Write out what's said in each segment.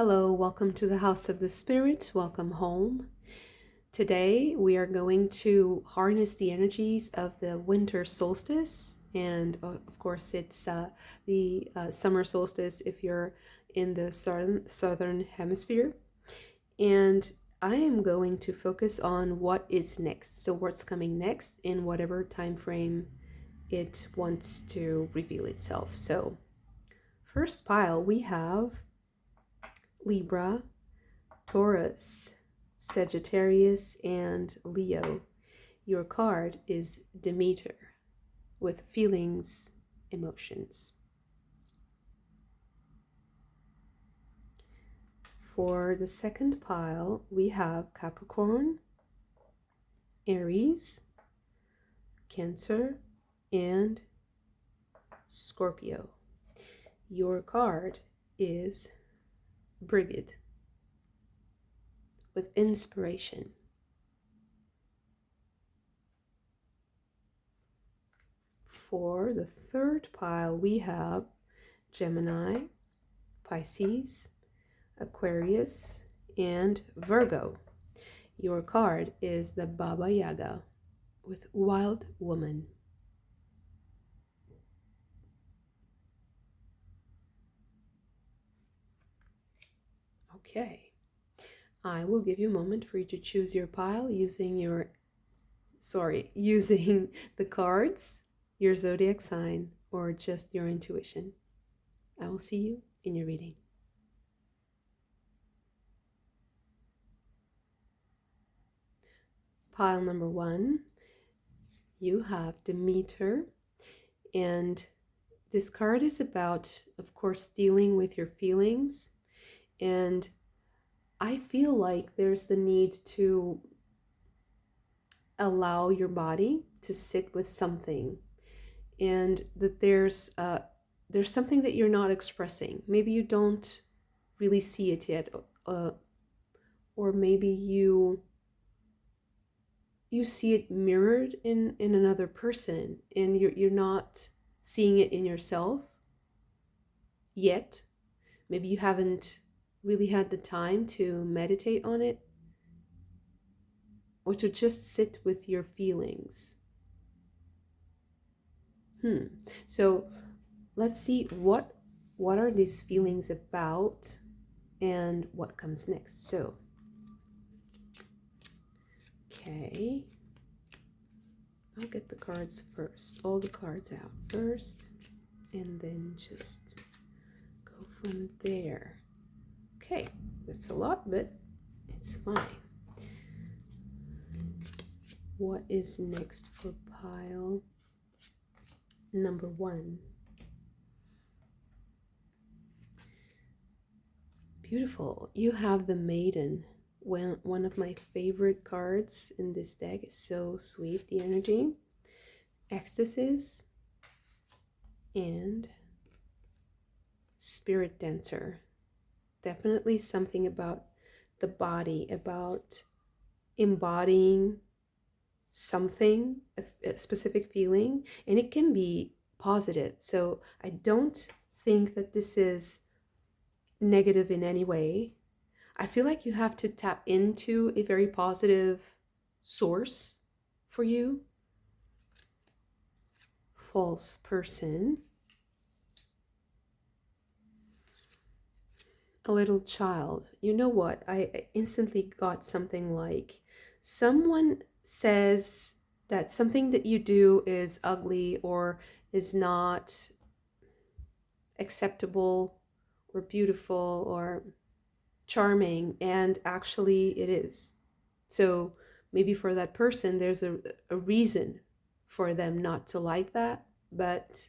Hello, welcome to the House of the Spirits. Welcome home. Today we are going to harness the energies of the winter solstice, and of course it's the summer solstice if you're in the southern hemisphere. And I am going to focus on what is next, so what's coming next in whatever time frame it wants to reveal itself. So first pile we have Libra, Taurus, Sagittarius, and Leo. Your card is Demeter with feelings, emotions. For the second pile, we have Capricorn, Aries, Cancer, and Scorpio. Your card is Brigid with inspiration. For the third pile, we have Gemini, Pisces, Aquarius, and Virgo. Your card is the Baba Yaga with Wild Woman. Okay, I will give you a moment for you to choose your pile using the cards, your zodiac sign, or just your intuition. I will see you in your reading. Pile number 1, you have Demeter, and this card is about, of course, dealing with your feelings. And I feel like there's the need to allow your body to sit with something, and that there's something that you're not expressing. Maybe you don't really see it yet, or maybe you see it mirrored in another person, and you're not seeing it in yourself yet. Maybe you haven't really had the time to meditate on it, or to just sit with your feelings. So let's see what are these feelings about and what comes next. So okay, I'll get the cards first, all the cards out first, and then just go from there. Okay, that's a lot, but it's fine. What is next for pile number 1? Beautiful. You have the Maiden. One of my favorite cards in this deck. Is so sweet, the energy. Ecstasies and Spirit Dancer. Definitely something about the body, about embodying something, a specific feeling, and it can be positive. So I don't think that this is negative in any way. I feel like you have to tap into a very positive source for you. False person. A little child. You know what? I instantly got something like, someone says that something that you do is ugly or is not acceptable or beautiful or charming, and actually it is. So maybe for that person there's a reason for them not to like that, but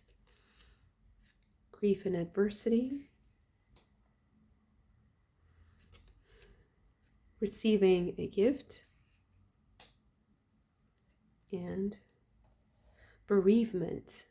grief and adversity. Receiving a gift, and bereavement.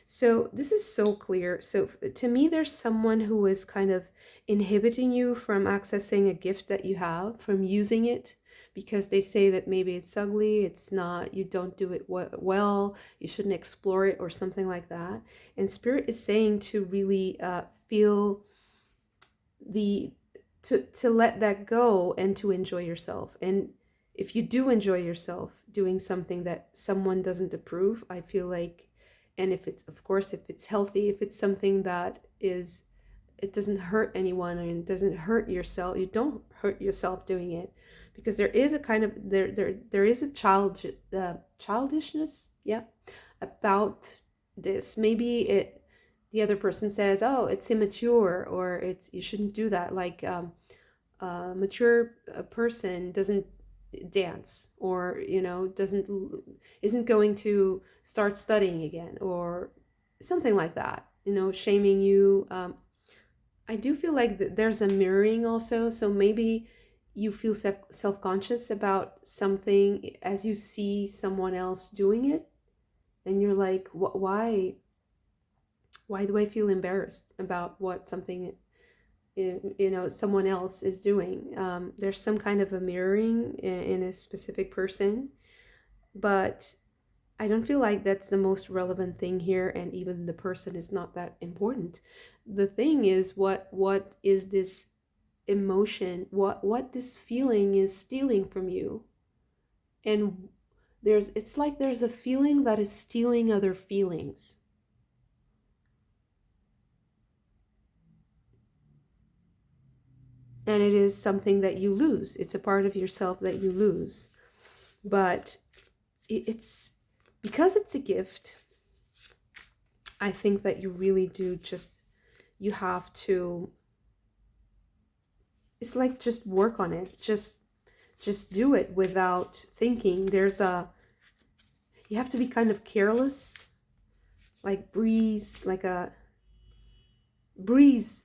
So this is so clear. So to me, there's someone who is kind of inhibiting you from accessing a gift that you have, from using it, because they say that maybe it's ugly, it's not, you don't do it well, you shouldn't explore it or something like that. And Spirit is saying to really feel the to let that go and to enjoy yourself. And if you do enjoy yourself doing something that someone doesn't approve, I feel like, and if it's, of course, if it's healthy, if it's something that is, it doesn't hurt anyone and it doesn't hurt yourself, you don't hurt yourself doing it, because there is a kind of there is a childishness, yeah, about this. Maybe it, the other person says, oh, it's immature, or it's, you shouldn't do that, like a mature person doesn't dance, or isn't going to start studying again, or something like that, shaming you. I do feel like there's a mirroring also, so maybe you feel self-conscious about something as you see someone else doing it, and you're like, why do I feel embarrassed about what something someone else is doing? There's some kind of a mirroring in a specific person, but I don't feel like that's the most relevant thing here, and even the person is not that important. The thing is, what is this emotion, what this feeling is stealing from you. And it's like there's a feeling that is stealing other feelings. And it is something that you lose. It's a part of yourself that you lose. But it's because it's a gift, I think that you really do you have to, it's like, just work on it. Just do it without thinking. You have to be kind of careless, like breeze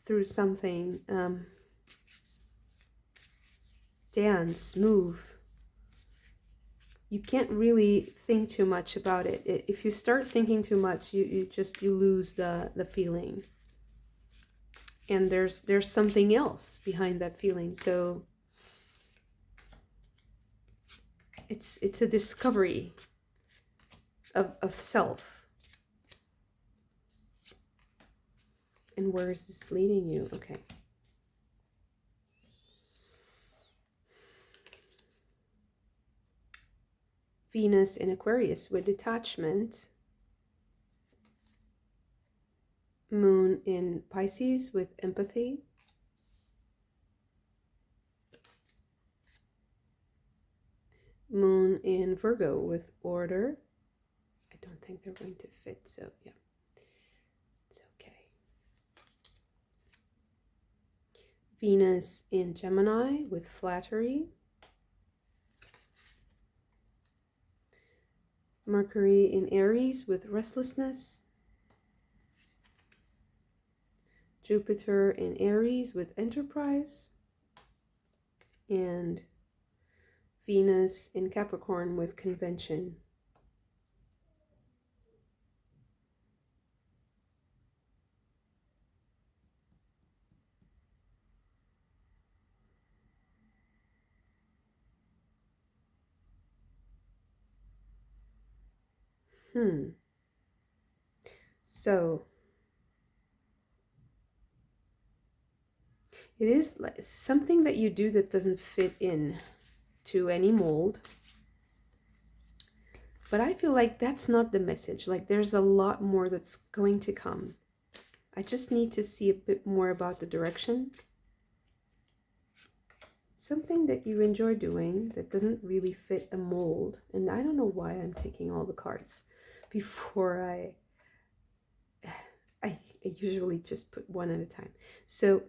through something. Dance, move. You can't really think too much about it. If you start thinking too much, you lose the feeling. And there's something else behind that feeling. So it's a discovery of self. And where is this leading you? Okay. Venus in Aquarius with detachment. Moon in Pisces with empathy. Moon in Virgo with order. I don't think they're going to fit, so yeah, it's okay. Venus in Gemini with flattery. Mercury in Aries with restlessness. Jupiter in Aries with enterprise. And Venus in Capricorn with convention. So it is like something that you do that doesn't fit in to any mold. But I feel like that's not the message. Like, there's a lot more that's going to come. I just need to see a bit more about the direction. Something that you enjoy doing that doesn't really fit a mold. And I don't know why I'm taking all the cards before I usually just put one at a time. So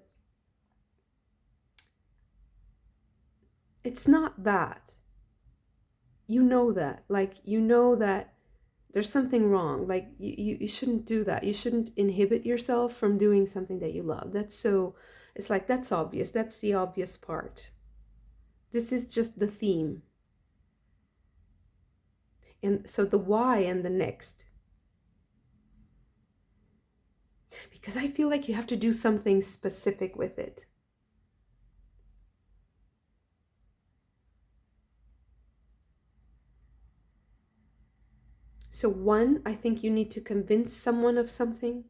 it's not that. You know that. Like, you know that there's something wrong. Like, you shouldn't do that. You shouldn't inhibit yourself from doing something that you love. It's like, that's obvious. That's the obvious part. This is just the theme. And so the why and the next. Because I feel like you have to do something specific with it. So one, I think you need to convince someone of something.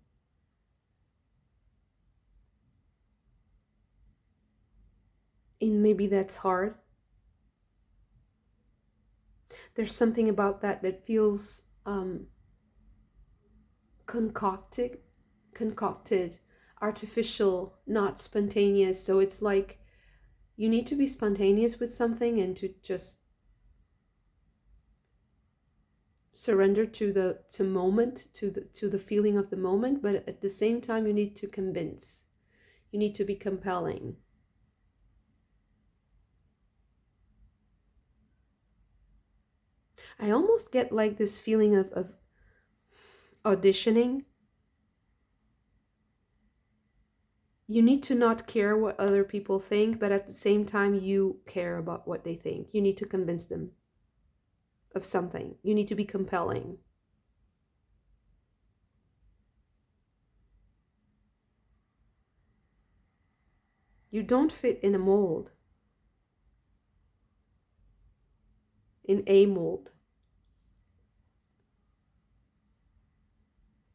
And maybe that's hard. There's something about that feels concocted, artificial, not spontaneous. So it's like you need to be spontaneous with something and to just surrender to the feeling of the moment, but at the same time you need to convince. You need to be compelling. I almost get like this feeling of auditioning. You need to not care what other people think, but at the same time you care about what they think. You need to convince them of something. You need to be compelling. You don't fit in a mold, in a mold.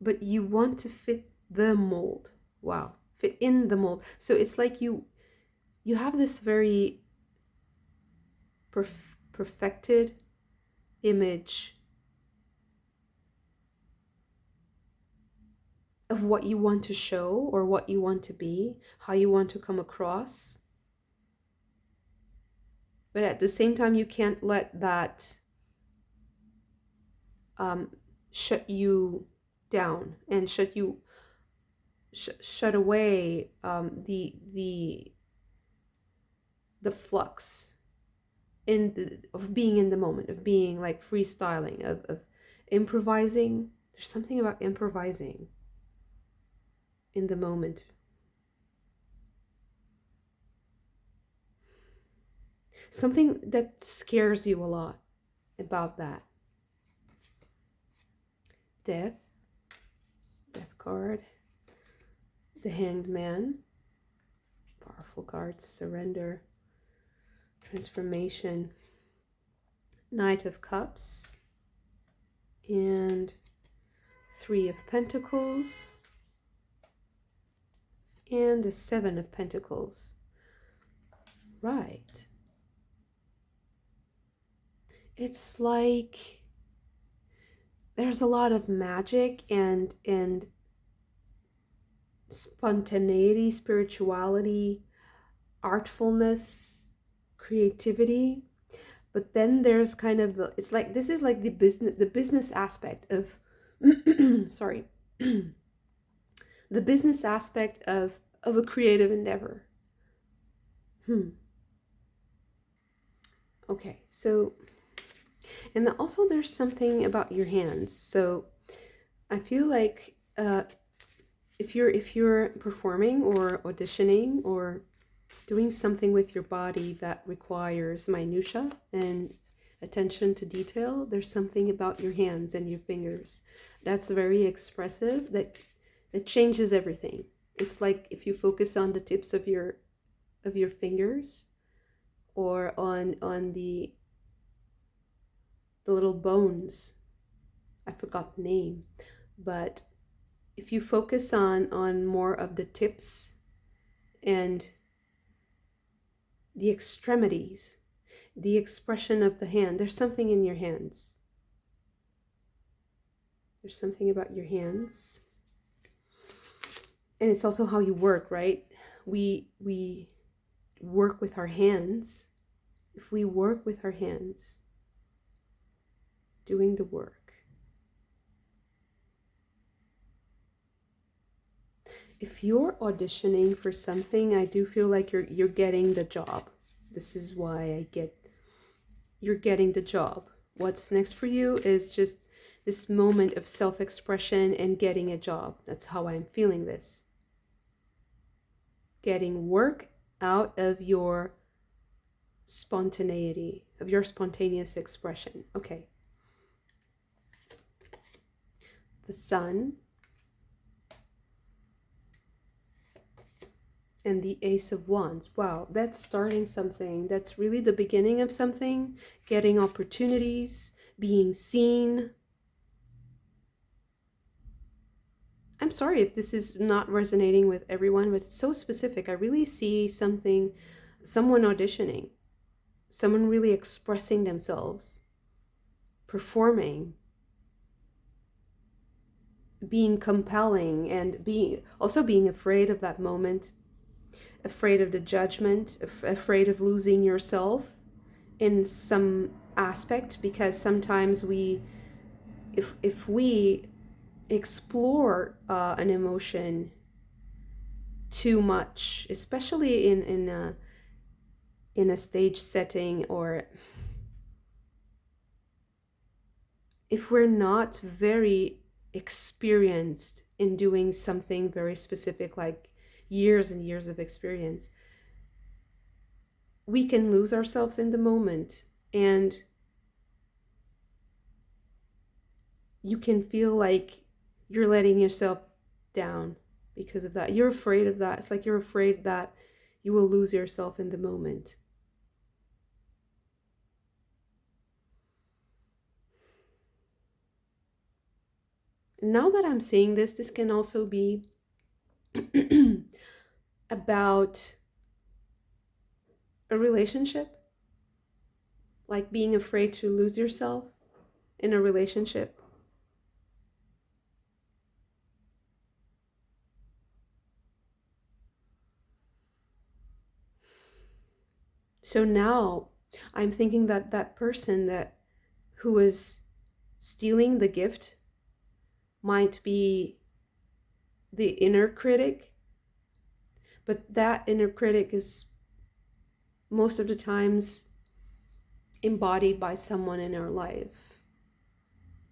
But you want to fit the mold. Wow. Fit in the mold. So it's like you have this very perfected image of what you want to show or what you want to be, how you want to come across. But at the same time, you can't let that shut you down and shut away the flux of being in the moment, of being like freestyling, of improvising. There's something about improvising in the moment. Something that scares you a lot about that. Death card. The Hanged Man. Powerful cards. Surrender. Transformation. Knight of Cups. And Three of Pentacles. And the Seven of Pentacles. Right. It's like there's a lot of magic and spontaneity, spirituality, artfulness, creativity. But then there's kind of it's like this is like the business aspect of sorry. The business aspect of a creative endeavor. Okay, so and also there's something about your hands. So I feel like if you're performing or auditioning or doing something with your body that requires minutia and attention to detail, there's something about your hands and your fingers that's very expressive, that changes everything. It's like if you focus on the tips of your fingers or on the little bones. I forgot the name, but if you focus on more of the tips and the extremities, the expression of the hand, there's something in your hands. There's something about your hands. And it's also how you work, right? We work with our hands. If we work with our hands, doing the work. If you're auditioning for something, I do feel like you're getting the job. This is why you're getting the job. What's next for you is just this moment of self-expression and getting a job. That's how I'm feeling this. Getting work out of your spontaneity, of your spontaneous expression. Okay. The Sun and the Ace of Wands. Wow, that's starting something. That's really the beginning of something. Getting opportunities, being seen. I'm sorry if this is not resonating with everyone, but it's so specific. I really see something someone auditioning, someone really expressing themselves, performing, being compelling, and being afraid of that moment, afraid of the judgment, afraid of losing yourself in some aspect, because sometimes if we explore an emotion too much, especially in a stage setting, or if we're not very experienced in doing something very specific, like years and years of experience, we can lose ourselves in the moment, and you can feel like you're letting yourself down because of that. You're afraid of that. It's like you're afraid that you will lose yourself in the moment. Now that I'm saying this, this can also be about a relationship, like being afraid to lose yourself in a relationship. So now I'm thinking that that person who is stealing the gift might be the inner critic, but that inner critic is most of the times embodied by someone in our life.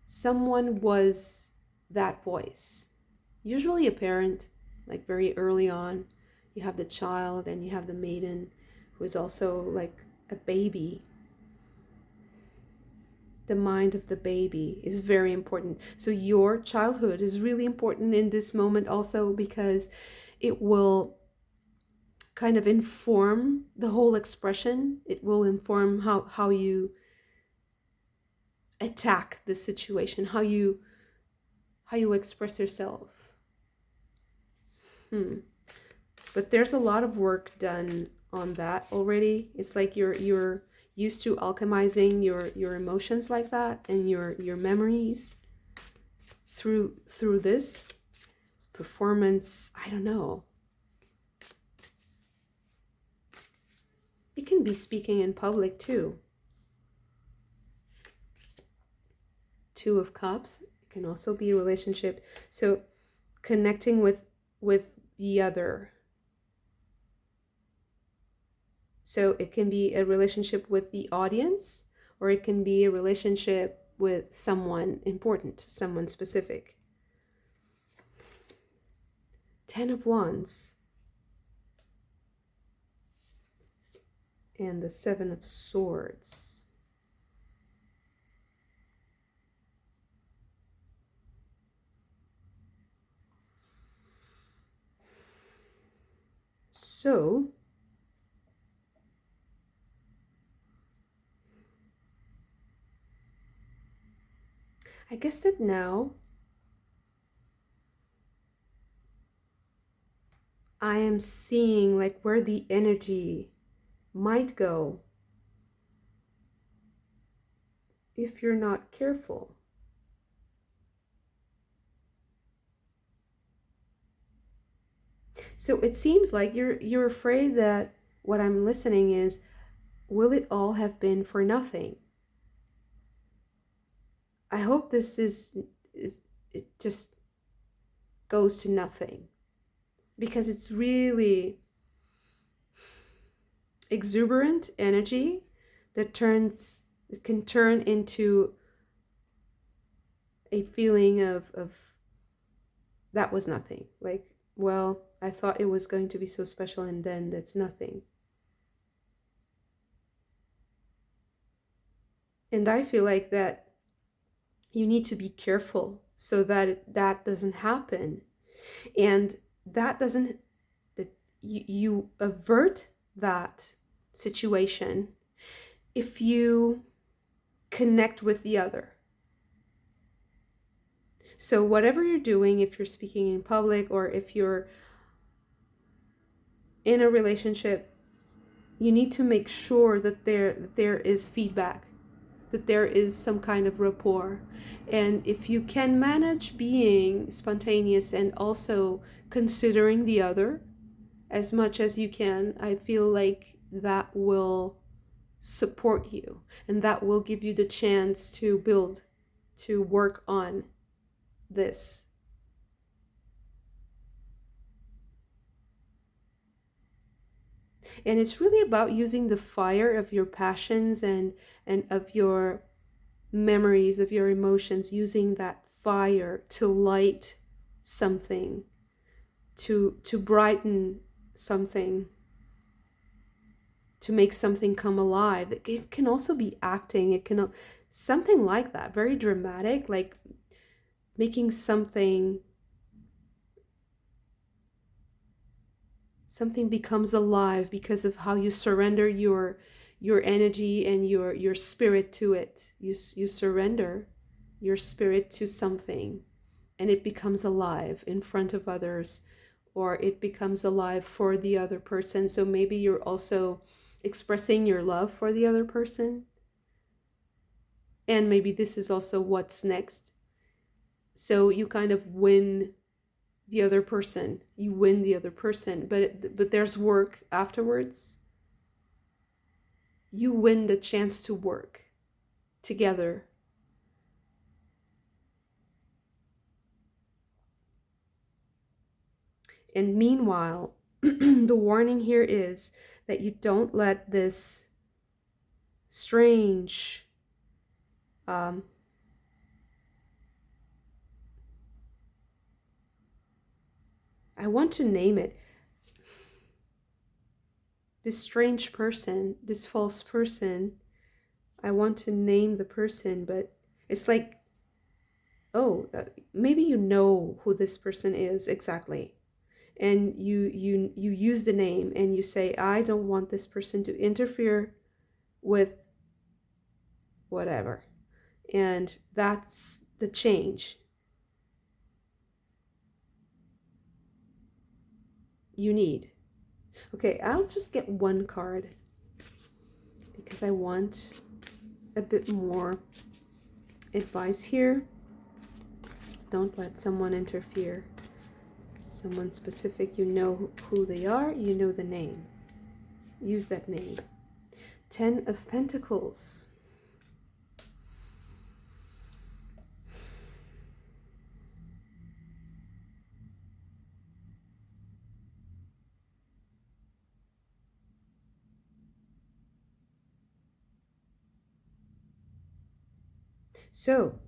Someone was that voice, usually a parent, like very early on. You have the child and you have the maiden, who is also like a baby. The mind of the baby is very important. So your childhood is really important in this moment also, because it will kind of inform the whole expression. It will inform how you attack the situation, how you express yourself. But there's a lot of work done on that already. It's like you're used to alchemizing your emotions like that, and your memories through this performance. I don't know. It can be speaking in public too. Two of Cups. It can also be a relationship. So connecting with the other. So it can be a relationship with the audience, or it can be a relationship with someone important, someone specific. 10 of Wands. And the 7 of Swords. So I guess that now I am seeing like where the energy might go if you're not careful. So it seems like you're afraid that what I'm listening is, will it all have been for nothing? I hope this is it just goes to nothing, because it's really exuberant energy that can turn into a feeling of that was nothing. Like, well, I thought it was going to be so special, and then that's nothing. And I feel like that you need to be careful so that that doesn't happen, and that you avert that situation if you connect with the other. So whatever you're doing, if you're speaking in public or if you're in a relationship, you need to make sure that there is feedback, that there is some kind of rapport. And if you can manage being spontaneous and also considering the other as much as you can, I feel like that will support you, and that will give you the chance to build, to work on this. And it's really about using the fire of your passions and of your memories, of your emotions, using that fire to light something, to brighten something, to make something come alive. It can also be acting. It can something like that, very dramatic, like making something becomes alive because of how you surrender your energy and your spirit to it. You surrender your spirit to something, and it becomes alive in front of others, or it becomes alive for the other person. So maybe you're also expressing your love for the other person, and maybe this is also what's next. So you kind of win the other person. You win the other person, but there's work afterwards. You win the chance to work together. And meanwhile, the warning here is that you don't let this strange I want to name it. This strange person, this false person, I want to name the person, but it's like, oh, maybe you know who this person is exactly. And you use the name and you say, I don't want this person to interfere with whatever. And that's the change you need. Okay, I'll just get one card because I want a bit more advice here. Don't let someone interfere. Someone specific, you know who they are, you know the name. Use that name. 10 of Pentacles. So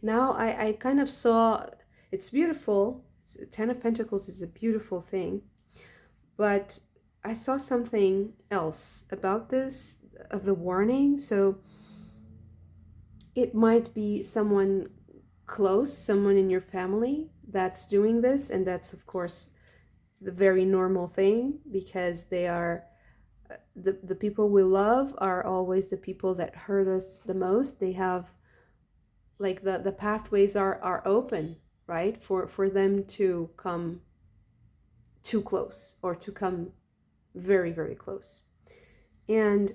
now I kind of saw, it's beautiful. 10 of Pentacles is a beautiful thing, but I saw something else about this, of the warning. So it might be someone close, someone in your family that's doing this, and that's of course the very normal thing, because they are the people we love are always the people that hurt us the most. They have, like, the pathways are open, right, for them to come too close or to come very, very close. And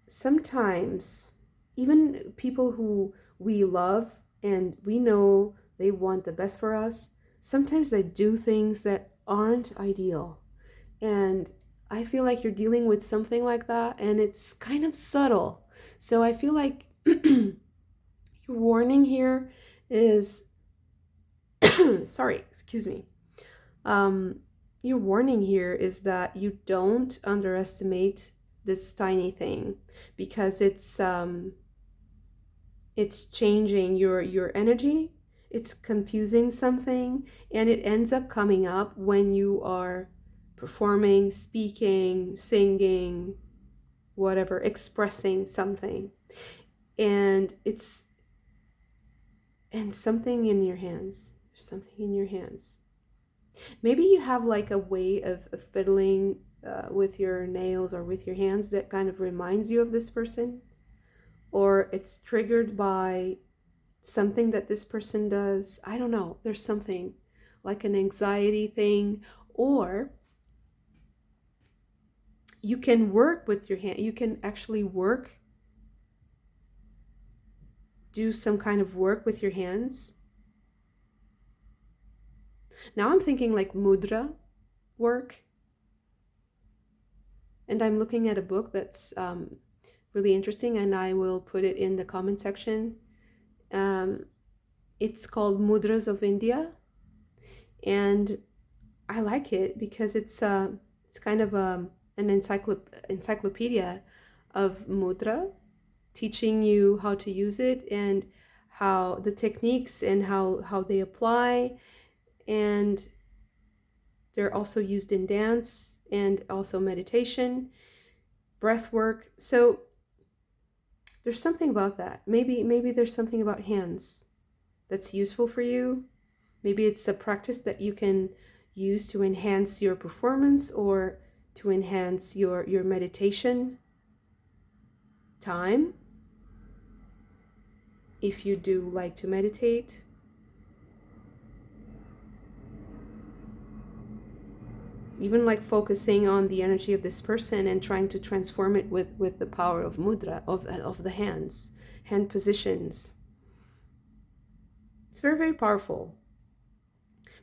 sometimes even people who we love and we know they want the best for us, sometimes they do things that aren't ideal. And I feel like you're dealing with something like that, and it's kind of subtle. So I feel like your warning here is sorry, excuse me. Your warning here is that you don't underestimate this tiny thing, because it's changing your energy, it's confusing something, and it ends up coming up when you are performing, speaking, singing, whatever, expressing something. And it's something in your hands. There's something in your hands. Maybe you have like a way of fiddling with your nails or with your hands that kind of reminds you of this person, or it's triggered by something that this person does. I don't know. There's something like an anxiety thing, or you can work with your hand. You can actually do some kind of work with your hands. Now I'm thinking like mudra work. And I'm looking at a book that's really interesting, and I will put it in the comment section. It's called Mudras of India, and I like it because it's kind of an encyclopedia of mudra, teaching you how to use it and how the techniques and how they apply. And they're also used in dance and also meditation, breath work. So there's something about that. Maybe there's something about hands that's useful for you. Maybe it's a practice that you can use to enhance your performance or to enhance your meditation time, if you do like to meditate. Even like focusing on the energy of this person and trying to transform it with the power of mudra, of the hands, hand positions. It's very, very powerful,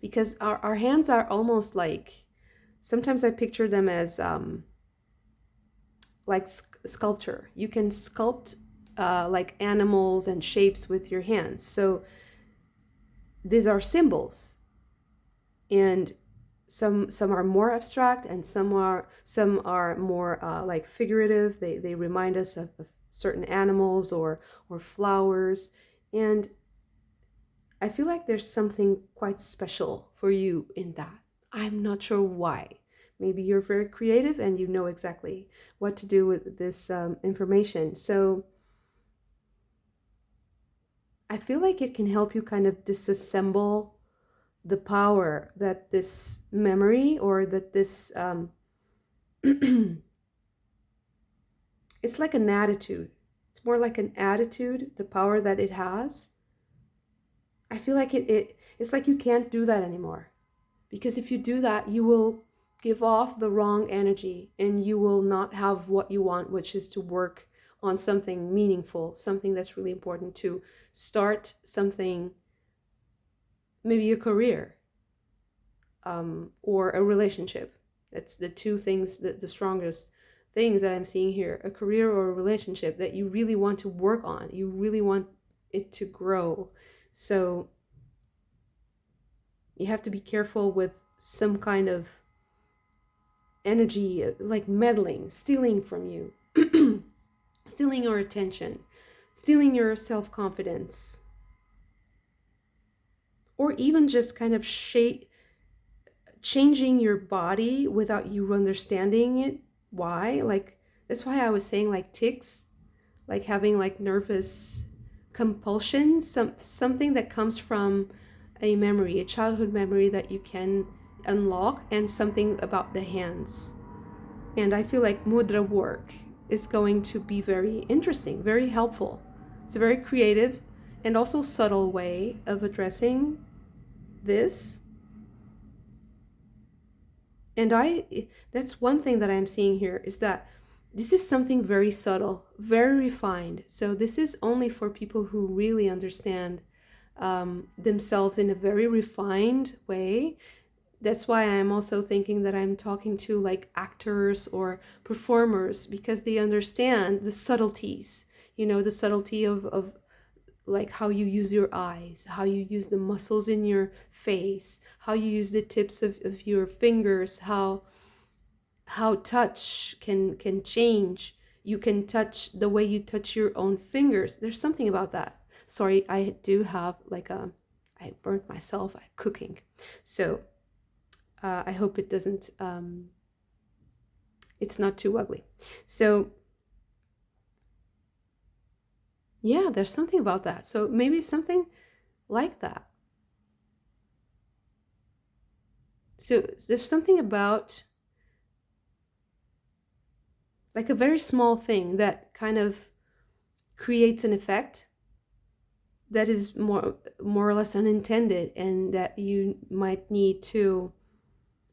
because our hands are almost like, sometimes I picture them as like sculpture. You can sculpt like animals and shapes with your hands. So these are symbols, and some are more abstract, and some are more like figurative. They remind us of certain animals or flowers, and I feel like there's something quite special for you in that. I'm not sure why. Maybe you're very creative and you know exactly what to do with this information. So I feel like it can help you kind of disassemble the power that this memory, or that this it's like an attitude. It's more like an attitude, the power that it has. I feel like it's like you can't do that anymore, because if you do that, you will give off the wrong energy and you will not have what you want, which is to work on something meaningful, something that's really important, to start something, maybe a career, or a relationship. That's the two things, the strongest things that I'm seeing here: a career or a relationship that you really want to work on. You really want it to grow. So you have to be careful with some kind of energy, like meddling, stealing from you, stealing your attention, stealing your self-confidence, or even just kind of changing your body without you understanding it. Why? Like, that's why I was saying like tics, like having like nervous compulsion, something that comes from a memory, a childhood memory that you can unlock, and something about the hands. And I feel like mudra work is going to be very interesting, very helpful. It's a very creative and also subtle way of addressing this. And that's one thing that I'm seeing here, is that this is something very subtle, very refined. So this is only for people who really understand themselves in a very refined way. That's why I'm also thinking that I'm talking to like actors or performers, because they understand the subtleties, the subtlety of like how you use your eyes, how you use the muscles in your face, how you use the tips of your fingers, how touch can change. You can touch the way you touch your own fingers. There's something about that. Sorry, I do have like I burnt myself at cooking. So I hope it doesn't, it's not too ugly. So yeah, there's something about that. So maybe something like that. So there's something about like a very small thing that kind of creates an effect that is more or less unintended, and that you might need to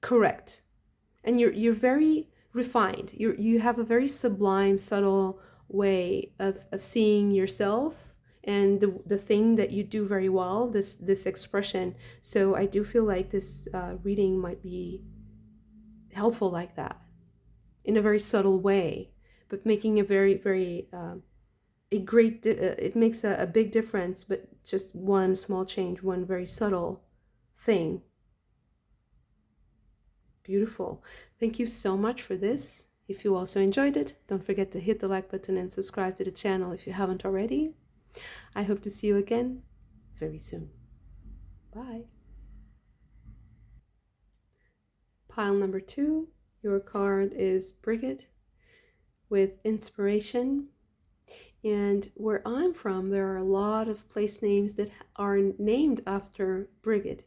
correct. And you're very refined. You have a very sublime, subtle way of seeing yourself and the thing that you do very well, this expression. So I do feel like this reading might be helpful like that, in a very subtle way, but making a very a great it makes a big difference, but just one small change, one very subtle thing. Beautiful. Thank you so much for this. If you also enjoyed it, don't forget to hit the like button and subscribe to the channel if you haven't already. I hope to see you again very soon. Bye. Pile number 2, your card is Brigid with inspiration. And where I'm from, there are a lot of place names that are named after Brigid.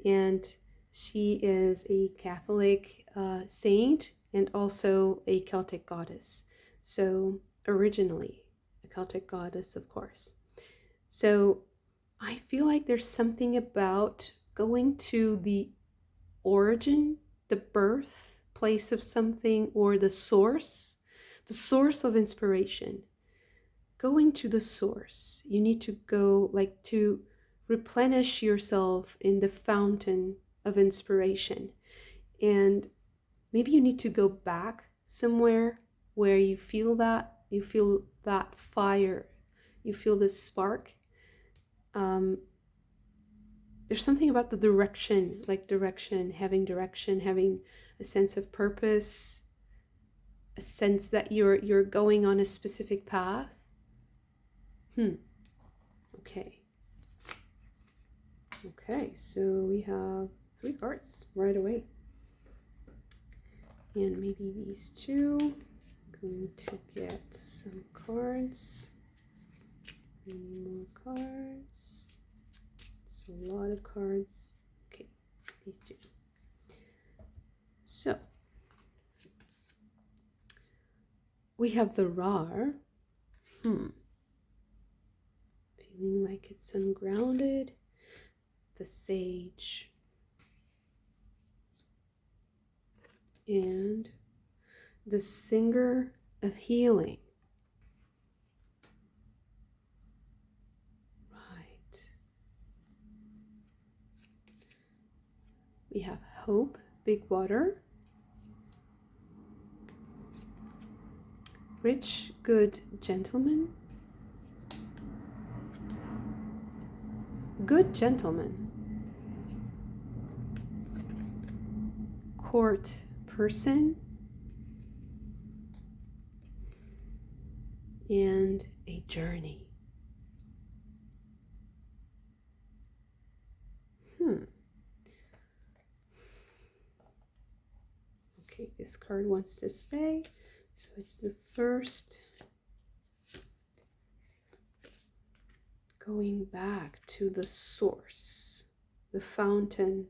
And she is a Catholic saint and also a Celtic goddess. So originally a Celtic goddess, of course. So I feel like there's something about going to the origin, the birth place of something, or the source of inspiration. Going to the source. You need to go, like, to replenish yourself in the fountain of inspiration. And maybe you need to go back somewhere where you feel that fire, you feel this spark. There's something about the direction, having a sense of purpose, a sense that you're going on a specific path. Okay, so we have 3 cards right away. And maybe these two. Going to get some cards. Any more cards? It's a lot of cards. Okay, these 2. So we have the Rar. Feeling like it's ungrounded. The Sage. And the Singer of Healing. Right. We have Hope, Big Water. Rich, Good Gentleman. Good Gentleman. Court Person. And a Journey. Okay, this card wants to stay. So it's the first. Going back to the source, the fountain,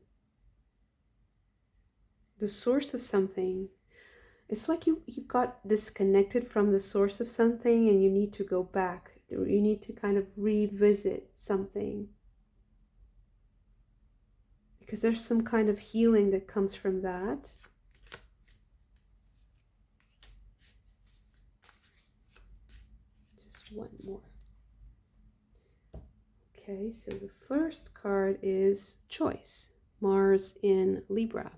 the source of something. It's like you got disconnected from the source of something and you need to go back. You need to kind of revisit something. Because there's some kind of healing that comes from that. Just one more. Okay, so the first card is Choice, Mars in Libra.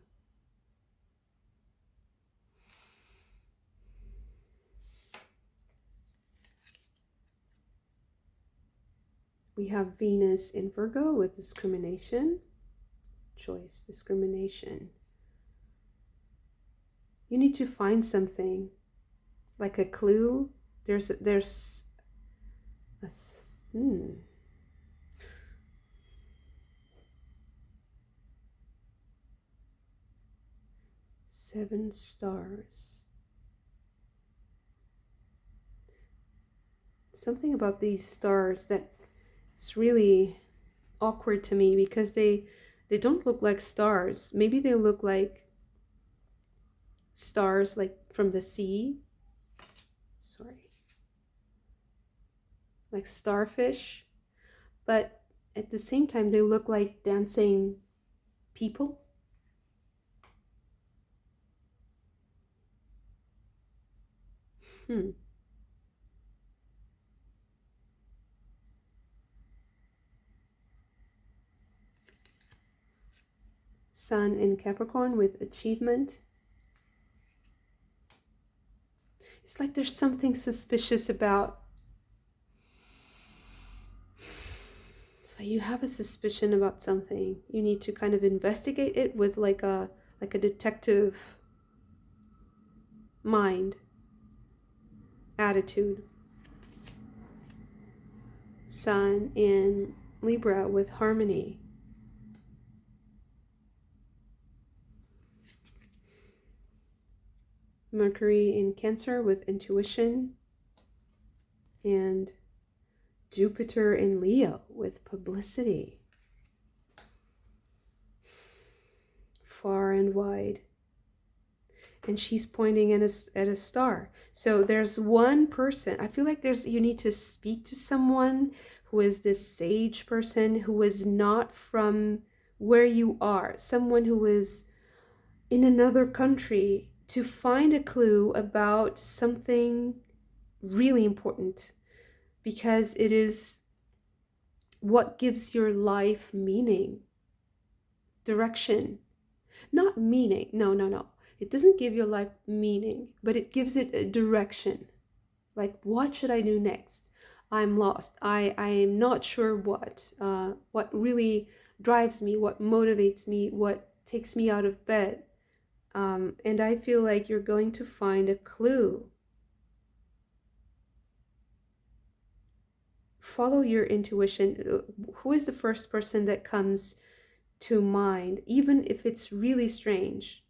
We have Venus in Virgo with discrimination. Choice, discrimination. You need to find something, like a clue. There's a 7 stars. Something about these stars that it's really awkward to me, because they don't look like stars. Maybe they look like stars, like from the sea. Sorry. Like starfish. But at the same time, they look like dancing people. Sun in Capricorn with achievement. It's like there's something suspicious about. So you have a suspicion about something. You need to kind of investigate it with like a detective mind attitude. Sun in Libra with harmony. Mercury in Cancer with intuition. And Jupiter in Leo with publicity. Far and wide. And she's pointing at a star. So there's one person. I feel like you need to speak to someone who is this sage person who is not from where you are. Someone who is in another country to find a clue about something really important. Because it is what gives your life meaning, direction. Not meaning. No. It doesn't give your life meaning, but it gives it a direction. Like, what should I do next? I'm lost. I am not sure what really drives me, what motivates me, what takes me out of bed. And I feel like you're going to find a clue. Follow your intuition. Who is the first person that comes to mind, even if it's really strange?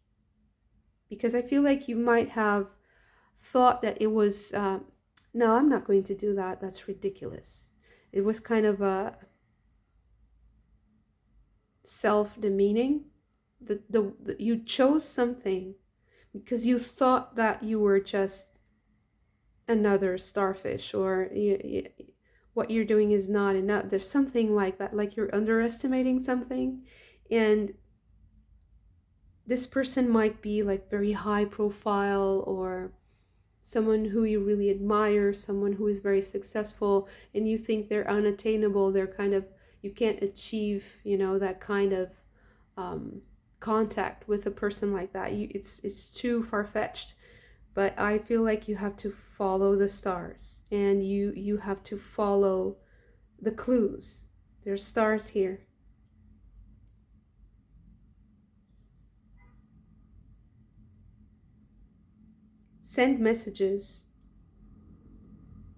Because I feel like you might have thought that it was, no, I'm not going to do that. That's ridiculous. It was kind of a self-demeaning. You chose something because you thought that you were just another starfish, or what you're doing is not enough. There's something like that, like you're underestimating something. And this person might be like very high profile, or someone who you really admire, someone who is very successful, and you think they're unattainable. They're kind of, you can't achieve, that kind of contact with a person like that. It's too far-fetched. But I feel like you have to follow the stars, and you have to follow the clues. There's stars here. Send messages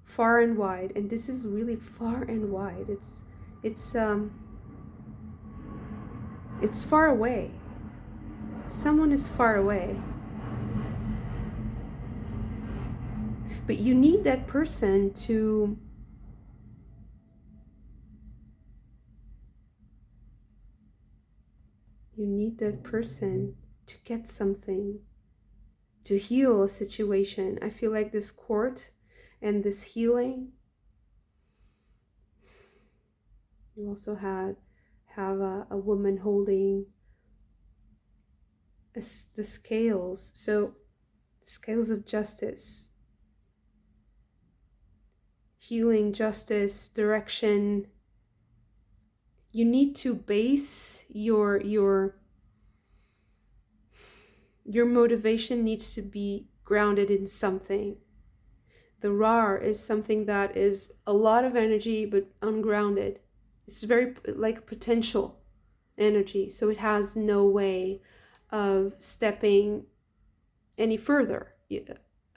far and wide, and this is really far and wide. It's far away. Someone is far away. But you need that person to get something, to heal a situation. I feel like this court and this healing. You also have a woman holding the scales. So scales of justice. Healing, justice, direction. You need to base your motivation needs to be grounded in something. The RAR is something that is a lot of energy but ungrounded. It's very like potential energy, so it has no way of stepping any further,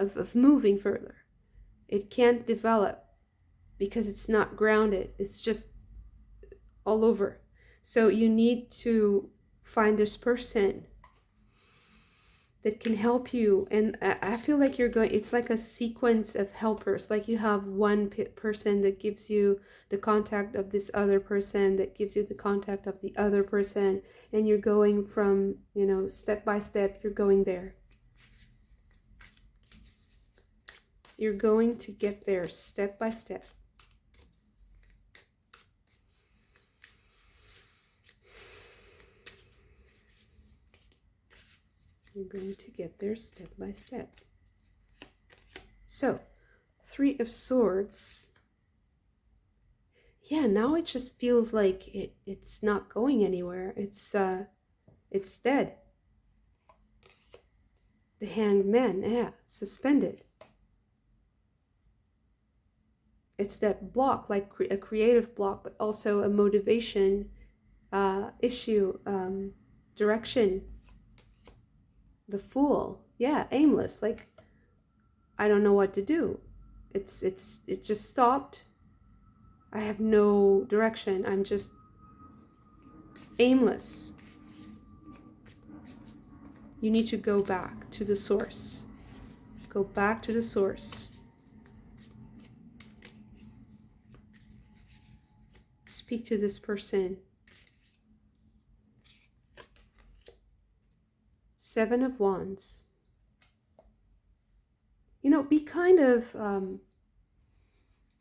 of moving further. It can't develop because it's not grounded. It's just all over. So you need to find this person that can help you. And I feel like it's like a sequence of helpers. Like you have one person that gives you the contact of this other person, that gives you the contact of the other person, and you're going from, step by step, you're going there. You're going to get there step by step. You're going to get there step by step. So, Three of Swords. Yeah, now it just feels like it's not going anywhere. It's dead. The Hanged Man, yeah, suspended. It's that block, like a creative block, but also a motivation issue, direction. The Fool, yeah, aimless, like I don't know what to do. It just stopped. I have no direction. I'm just aimless. You need to go back to the source. Go back to the source. Speak to this person. Seven of Wands. You know, be kind of,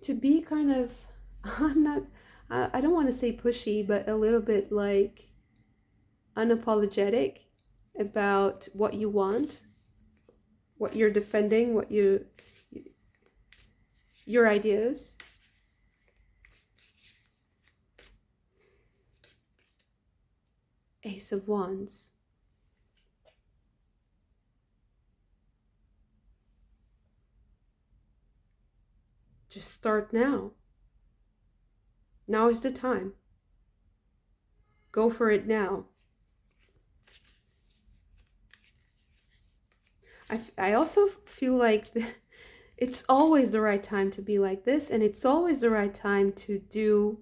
to be kind of, I don't want to say pushy, but a little bit like unapologetic about what you want, what you're defending, your ideas. Ace of Wands. Just start now. Now is the time. Go for it now. I also feel like it's always the right time to be like this, and it's always the right time to do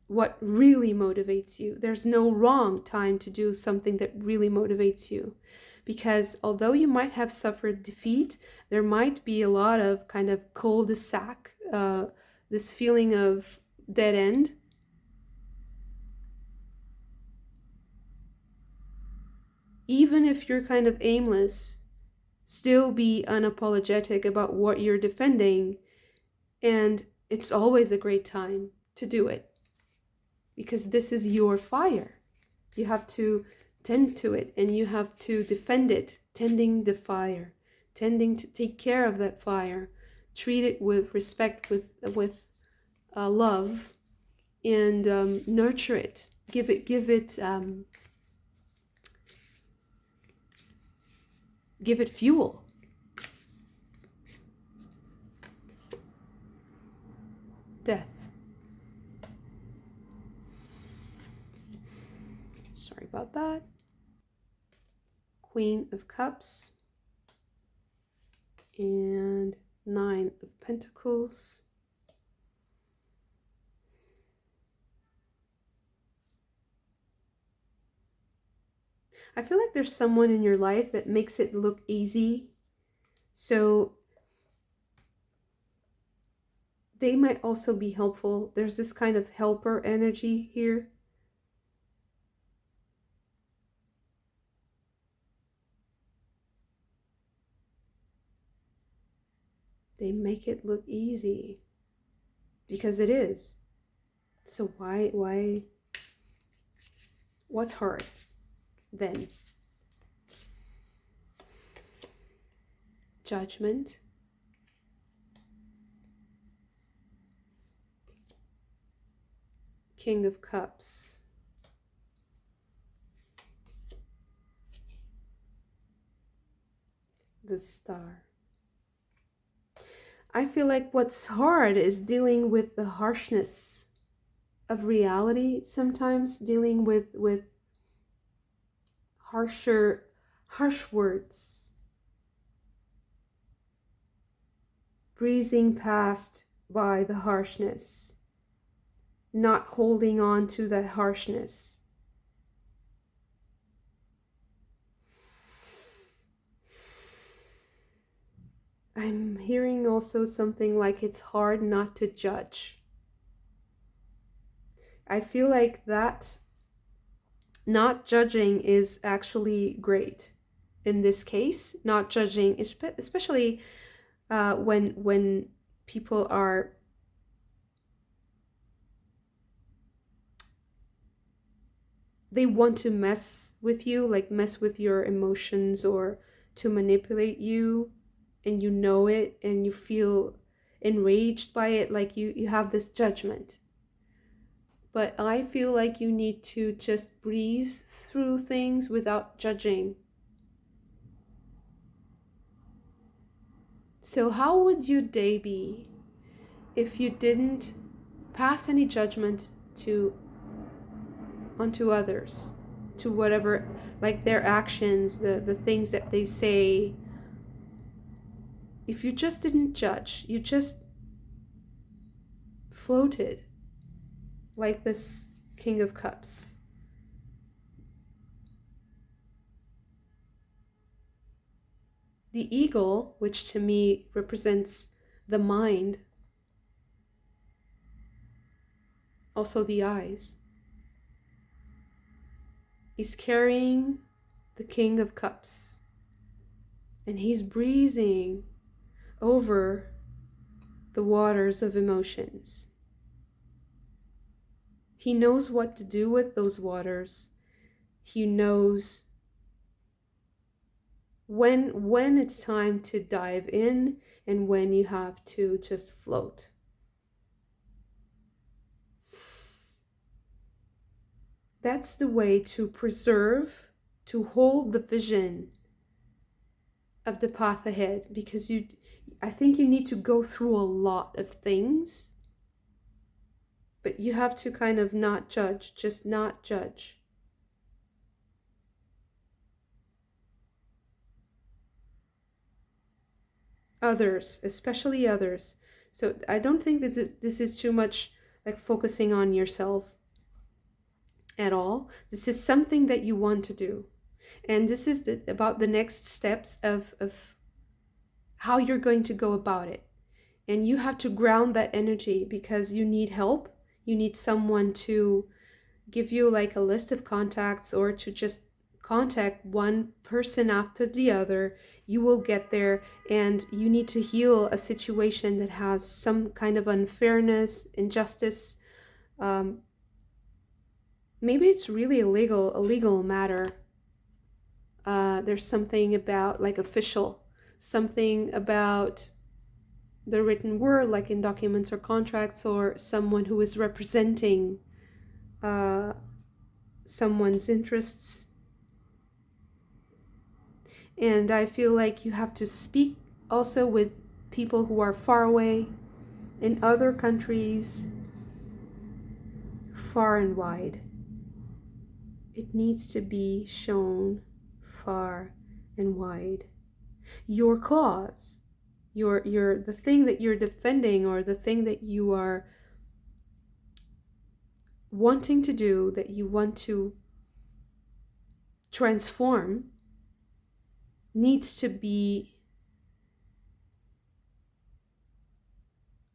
what really motivates you. There's no wrong time to do something that really motivates you. Because although you might have suffered defeat, there might be a lot of kind of cul-de-sac, this feeling of dead end. Even if you're kind of aimless, still be unapologetic about what you're defending, and it's always a great time to do it. Because this is your fire. You have to tend to it, and you have to defend it, tending the fire, tending to take care of that fire, treat it with respect, with love, and nurture it. Give it fuel. Death. Sorry about that. Queen of Cups and Nine of Pentacles. I feel like there's someone in your life that makes it look easy. So they might also be helpful. There's this kind of helper energy here. They make it look easy because it is. So why, what's hard then? Judgment. King of Cups. The Star. I feel like what's hard is dealing with the harshness of reality, sometimes dealing with harsh words. Breezing past by the harshness. Not holding on to that harshness. I'm hearing also something like it's hard not to judge. I feel like that not judging is actually great in this case. Not judging, especially when people are they want to mess with you, like mess with your emotions or to manipulate you. and you know it and you feel enraged by it, like you have this judgment. But I feel like you need to just breeze through things without judging. So how would your day be if you didn't pass any judgment onto others, to whatever, like their actions, the things that they say? If you just didn't judge, you just floated like this King of Cups. The eagle, which to me represents the mind, also the eyes, is carrying the King of Cups, and he's breezing over the waters of emotions. He knows what to do with those waters. He knows when it's time to dive in and when you have to just float. That's the way to preserve, to hold the vision of the path ahead, because I think you need to go through a lot of things, but you have to kind of not judge, just not judge. Others, especially others. So I don't think that this is too much like focusing on yourself at all. This is something that you want to do. And this is about the next steps of how you're going to go about it. And you have to ground that energy, because you need help. You need someone to give you like a list of contacts, or to just contact one person after the other. You will get there, and you need to heal a situation that has some kind of unfairness, injustice. Maybe it's really a legal matter. There's something about like official, something about the written word, like in documents or contracts, or someone who is representing someone's interests. And I feel like you have to speak also with people who are far away, in other countries, far and wide. It needs to be shown far and wide. Your cause, the thing that you're defending, or the thing that you are wanting to do, that you want to transform, needs to be,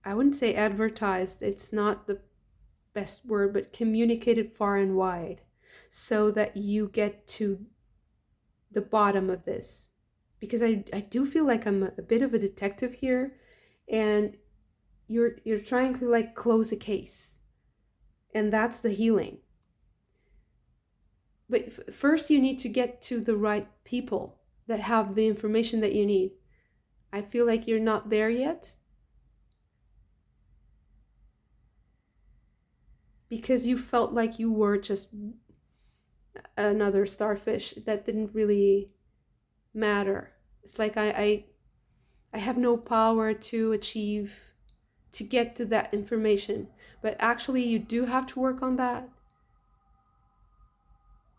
I wouldn't say advertised, it's not the best word, but communicated far and wide, so that you get to the bottom of this. Because I do feel like I'm a bit of a detective here, and you're trying to like close a case, and that's the healing. But first you need to get to the right people that have the information that you need. I feel like you're not there yet, because you felt like you were just another starfish that didn't really matter. It's like I have no power to achieve, to get to that information. But actually you do have to work on that.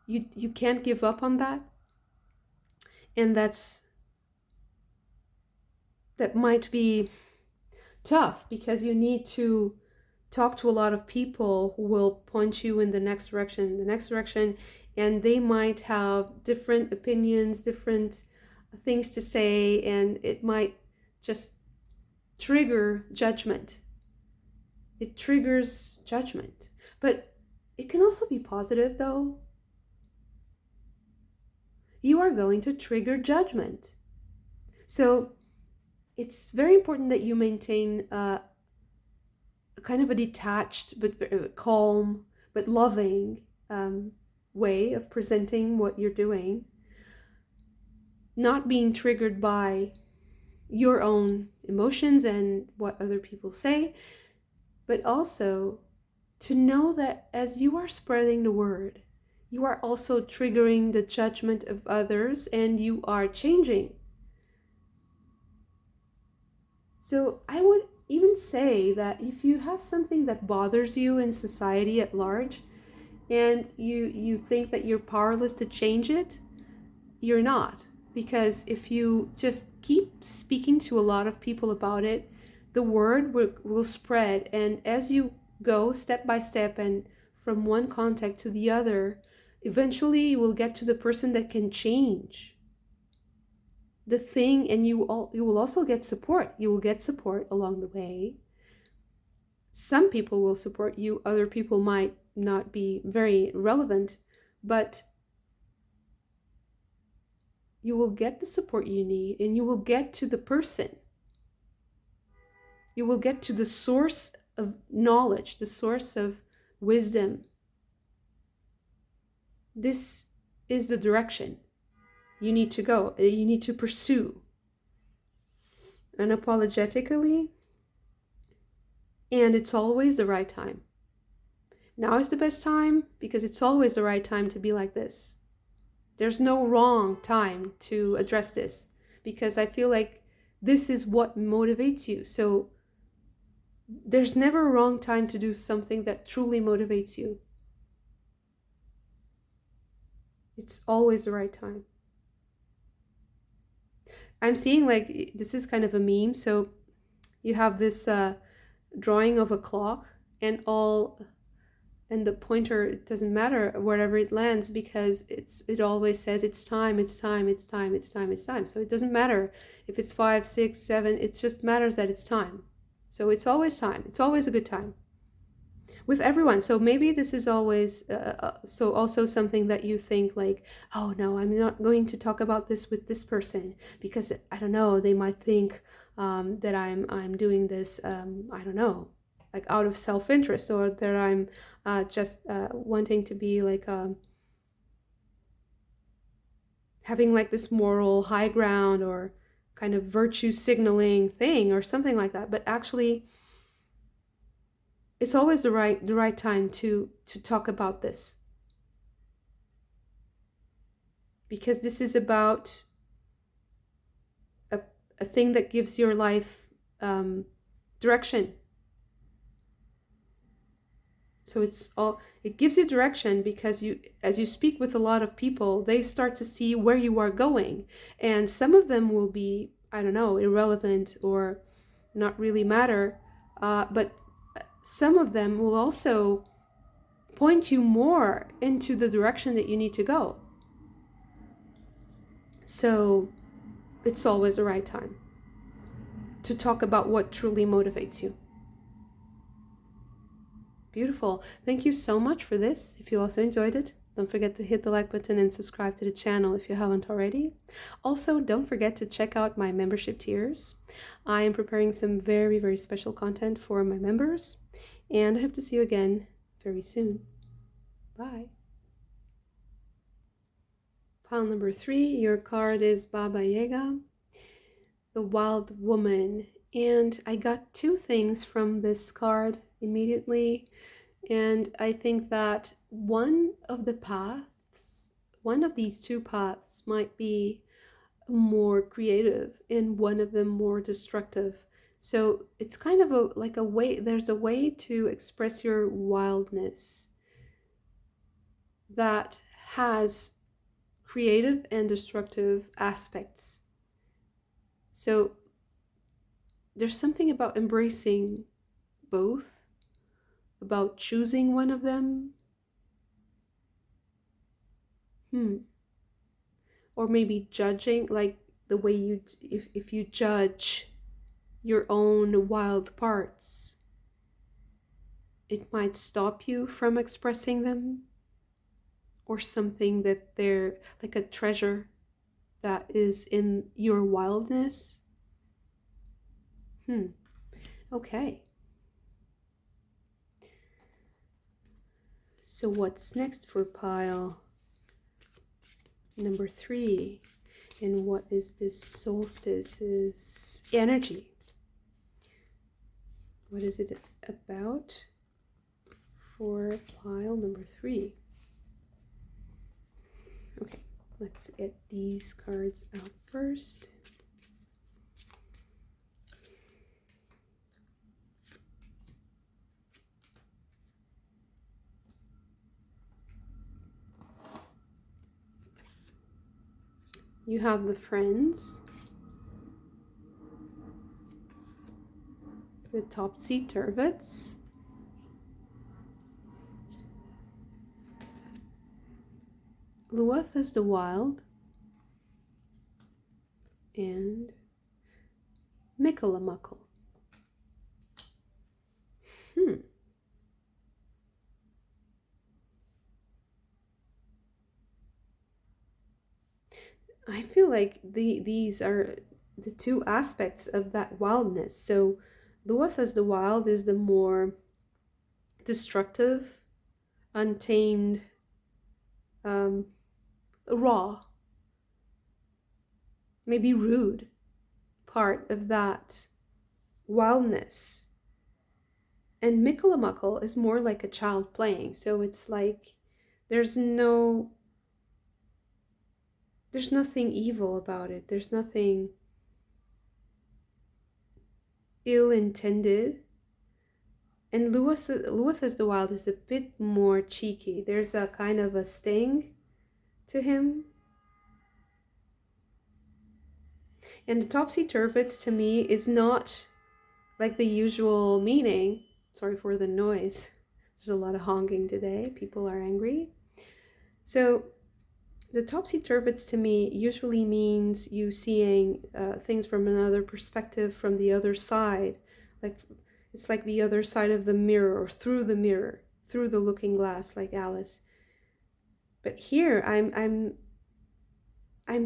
You can't give up on that. And that might be tough, because you need to talk to a lot of people who will point you in the next direction, and they might have different opinions, different things to say, and it might just trigger judgment. It triggers judgment. But it can also be positive, though. You are going to trigger judgment. So it's very important that you maintain a kind of a detached but calm but loving way of presenting what you're doing, not being triggered by your own emotions and what other people say, but also to know that as you are spreading the word, you are also triggering the judgment of others and you are changing. So I would even say that if you have something that bothers you in society at large and you think that you're powerless to change it, you're not. Because if you just keep speaking to a lot of people about it, the word will spread. And as you go step by step and from one contact to the other, eventually you will get to the person that can change the thing. And you will also get support. You will get support along the way. Some people will support you. Other people might not be very relevant, but you will get the support you need, and you will get to the person. You will get to the source of knowledge, the source of wisdom. This is the direction you need to go, you need to pursue unapologetically, and it's always the right time. Now is the best time because it's always the right time to be like this. There's no wrong time to address this because I feel like this is what motivates you. So there's never a wrong time to do something that truly motivates you. It's always the right time. I'm seeing like this is kind of a meme. So you have this drawing of a clock and the pointer, it doesn't matter wherever it lands because it always says it's time, it's time, it's time, it's time, it's time. So it doesn't matter if it's 5, 6, 7, it just matters that it's time. So it's always time. It's always a good time with everyone. So maybe this is always so also something that you think like, oh no, I'm not going to talk about this with this person because I don't know, they might think that I'm doing this I don't know, like out of self-interest, or that I'm just wanting to be like having like this moral high ground or kind of virtue signaling thing or something like that. But actually it's always the right time to talk about this, because this is about a thing that gives your life direction. So it gives you direction because as you speak with a lot of people, they start to see where you are going, and some of them will be, I don't know, irrelevant or not really matter, but some of them will also point you more into the direction that you need to go. So it's always the right time to talk about what truly motivates you. Beautiful. Thank you so much for this. If you also enjoyed it, don't forget to hit the like button and subscribe to the channel if you haven't already. Also, don't forget to check out my membership tiers. I am preparing some very, very special content for my members, and I hope to see you again very soon. Bye. Pile number 3, your card is Baba Yaga, the Wild Woman. And I got 2 things from this card immediately. And I think that one of these 2 paths might be more creative and one of them more destructive. So it's kind of a way, there's a way to express your wildness that has creative and destructive aspects. So there's something about embracing both, about choosing one of them. Or maybe judging, like the way if you judge your own wild parts, it might stop you from expressing them, or something that they're like a treasure that is in your wildness. Okay. So what's next for pile number 3? And what is this solstice's energy? What is it about for pile number 3? Okay, let's get these cards out first. You have the Friends, the topsy-turvets, Luath as the Wild, and Mickalamuckle. I feel like these are the two aspects of that wildness. So Luath as the Wild is the more destructive, untamed, raw, maybe rude part of that wildness. And Mickalamuckle is more like a child playing. So it's like there's nothing evil about it. There's nothing ill-intended. And Luath as the Wild is a bit more cheeky. There's a kind of a sting to him. And the topsy-turvets to me is not like the usual meaning. Sorry for the noise. There's a lot of honking today. People are angry. So the topsy-turvets to me usually means you seeing things from another perspective, from the other side. Like it's like the other side of the mirror, or through the mirror, through the looking glass, like Alice. But here I'm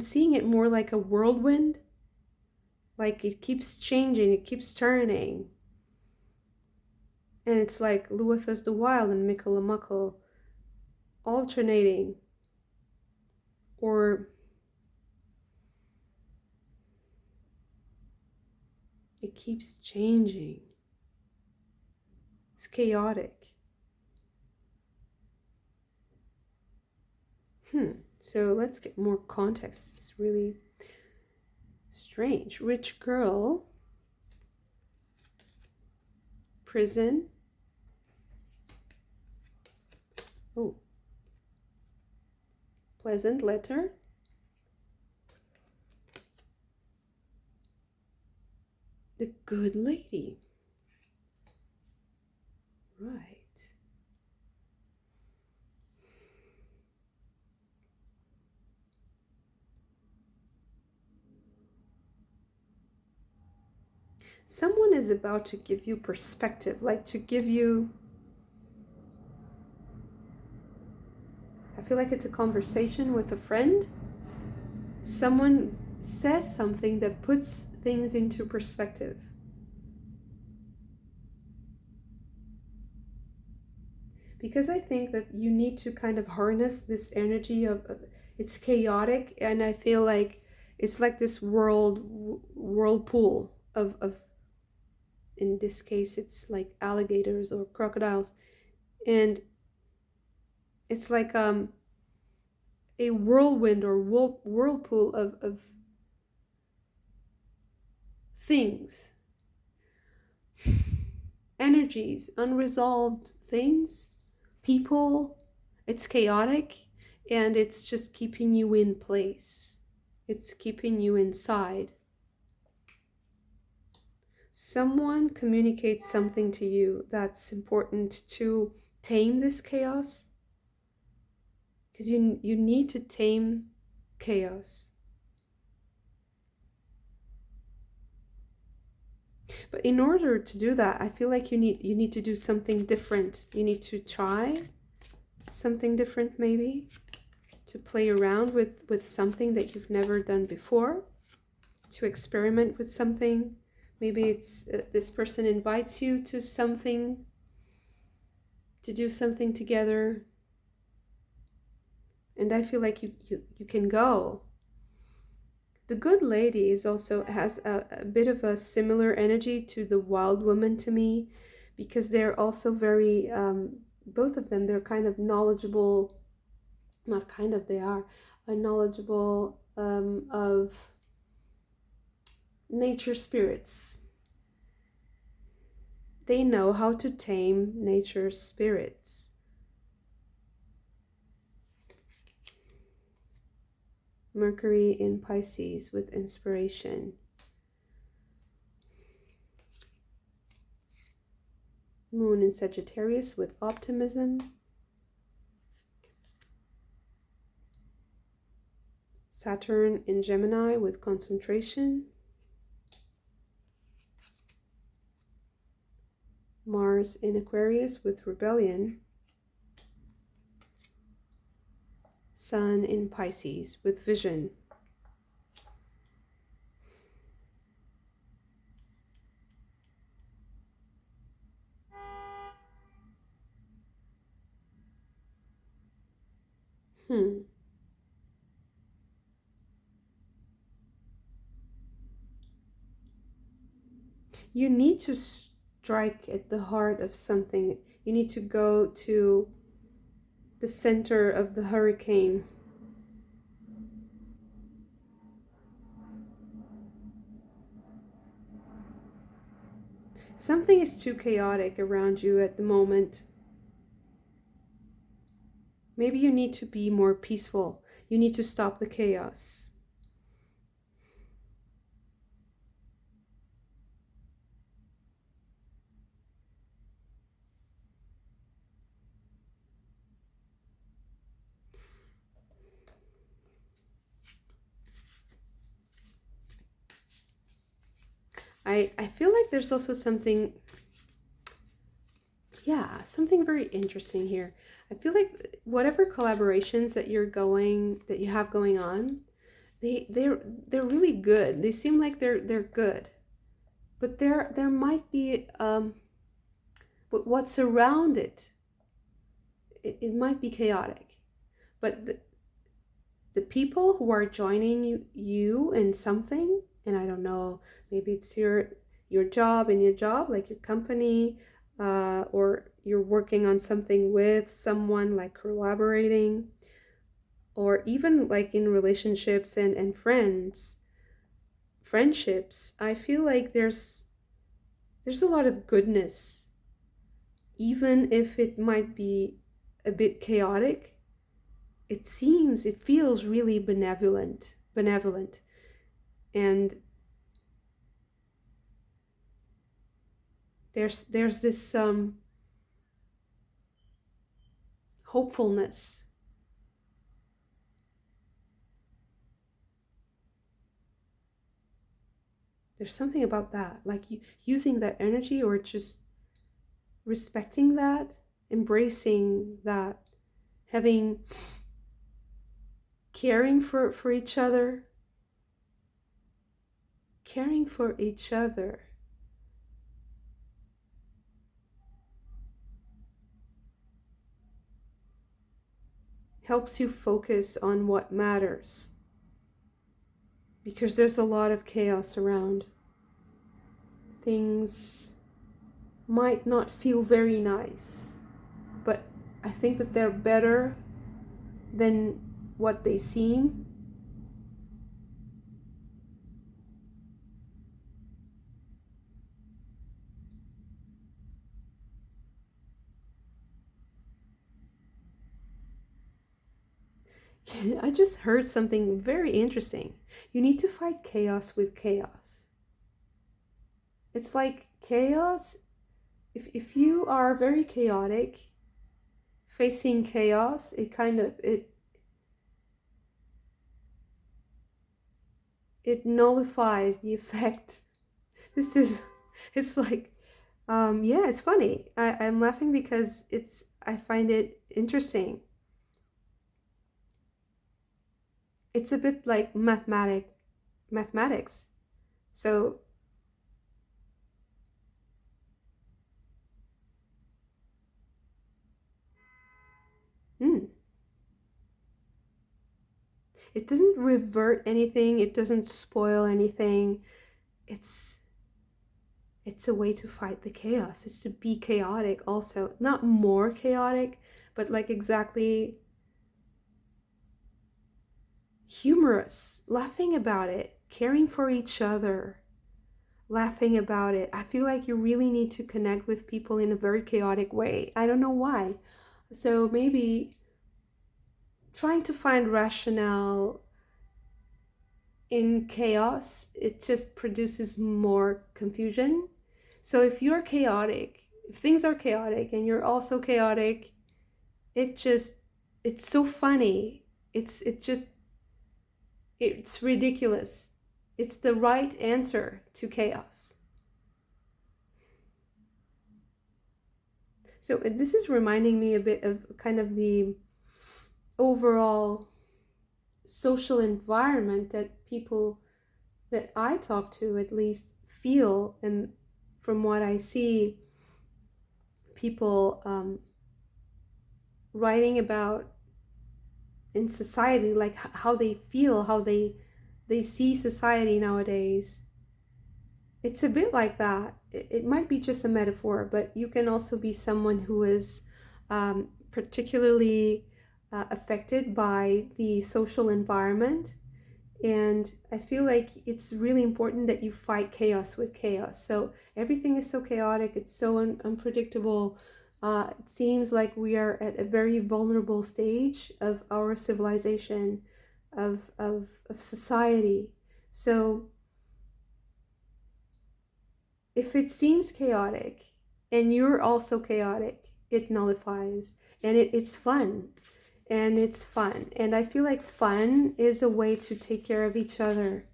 seeing it more like a whirlwind. Like it keeps changing, it keeps turning. And it's like Luath as the Wild and Mickalamuckle alternating. Or it keeps changing. It's chaotic. So let's get more context. It's really strange. Rich girl. Prison. Oh. Pleasant letter. The good lady. Right. Someone is about to give you perspective, like to give you, I feel like it's a conversation with a friend. Someone says something that puts things into perspective. Because I think that you need to kind of harness this energy of it's chaotic, and I feel like it's like this whirlpool of in this case it's like alligators or crocodiles, and it's like a whirlwind or whirlpool of things, energies, unresolved things, people. It's chaotic, and it's just keeping you in place. It's keeping you inside. Someone communicates something to you that's important to tame this chaos, because you need to tame chaos. But in order to do that, I feel like you need to do something different. You need to try something different, maybe, to play around with something that you've never done before, to experiment with something. Maybe it's this person invites you to something, to do something together, and I feel like you can go. The good lady is also has a bit of a similar energy to the wild woman to me, because they're also very, both of them, they're kind of knowledgeable, not kind of, they are knowledgeable of nature spirits. They know how to tame nature's spirits. Mercury in Pisces with inspiration. Moon in Sagittarius with optimism. Saturn in Gemini with concentration. Mars in Aquarius with rebellion. Sun in Pisces with vision. You need to strike at the heart of something. You need to go to the center of the hurricane. Something is too chaotic around you at the moment. Maybe you need to be more peaceful. You need to stop the chaos. I feel like there's also something, yeah, something very interesting here. I feel like whatever collaborations that you have going on, they're really good. They seem like they're good, but there might be but what's around it, it might be chaotic. But the people who are joining you in something, and I don't know, maybe it's your job, like your company, or you're working on something with someone, like collaborating, or even like in relationships and friendships. I feel like there's a lot of goodness, even if it might be a bit chaotic. It feels really benevolent, and there's this hopefulness. There's something about that, like using that energy, or just respecting that, embracing that, caring for each other, helps you focus on what matters, because there's a lot of chaos around. Things might not feel very nice, but I think that they're better than what they seem. I just heard something very interesting. You need to fight chaos with chaos. It's like chaos, if you are very chaotic, facing chaos, it nullifies the effect. It's like, yeah, it's funny. I'm laughing because I find it interesting. It's a bit like mathematics. So It doesn't revert anything. It doesn't spoil anything. It's a way to fight the chaos. It's to be chaotic also. Not more chaotic, but like exactly humorous, laughing about it, caring for each other, laughing about it. I feel like you really need to connect with people in a very chaotic way. I don't know why. So maybe trying to find rationale in chaos, it just produces more confusion. So if you're chaotic, if things are chaotic and you're also chaotic, it's so funny. It's ridiculous. It's the right answer to chaos. So this is reminding me a bit of kind of the overall social environment that people that I talk to at least feel, and from what I see people writing about in society, like how they feel, how they see society nowadays. It's a bit like that. It might be just a metaphor, but you can also be someone who is particularly affected by the social environment. And I feel like it's really important that you fight chaos with chaos. So everything is so chaotic, it's so unpredictable. It seems like we are at a very vulnerable stage of our civilization, of society. So if it seems chaotic and you're also chaotic, it nullifies, and it's fun. And it's fun. And I feel like fun is a way to take care of each other,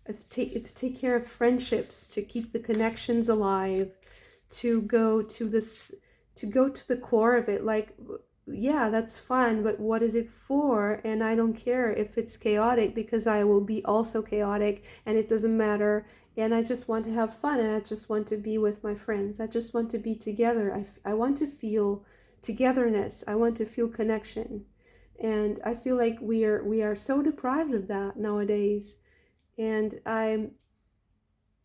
to take care of friendships, to keep the connections alive, to go to the core of it. Like, yeah, that's fun, but what is it for? And I don't care if it's chaotic, because I will be also chaotic, and it doesn't matter. And I just want to have fun, and I just want to be with my friends. I just want to be together. I want to feel togetherness. I want to feel connection. And I feel like we are so deprived of that nowadays. And I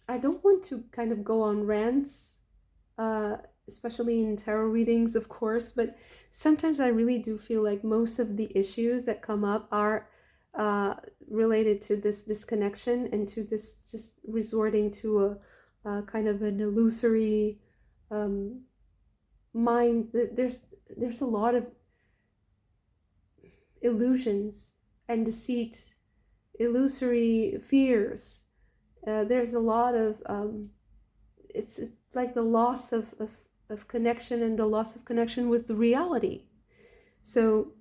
don't want to kind of go on rants, especially in tarot readings, of course, but sometimes I really do feel like most of the issues that come up are related to this disconnection, and to this just resorting to a kind of an illusory mind. There's a lot of illusions and deceit, illusory fears. There's a lot of it's like the loss of connection, and the loss of connection with the reality. So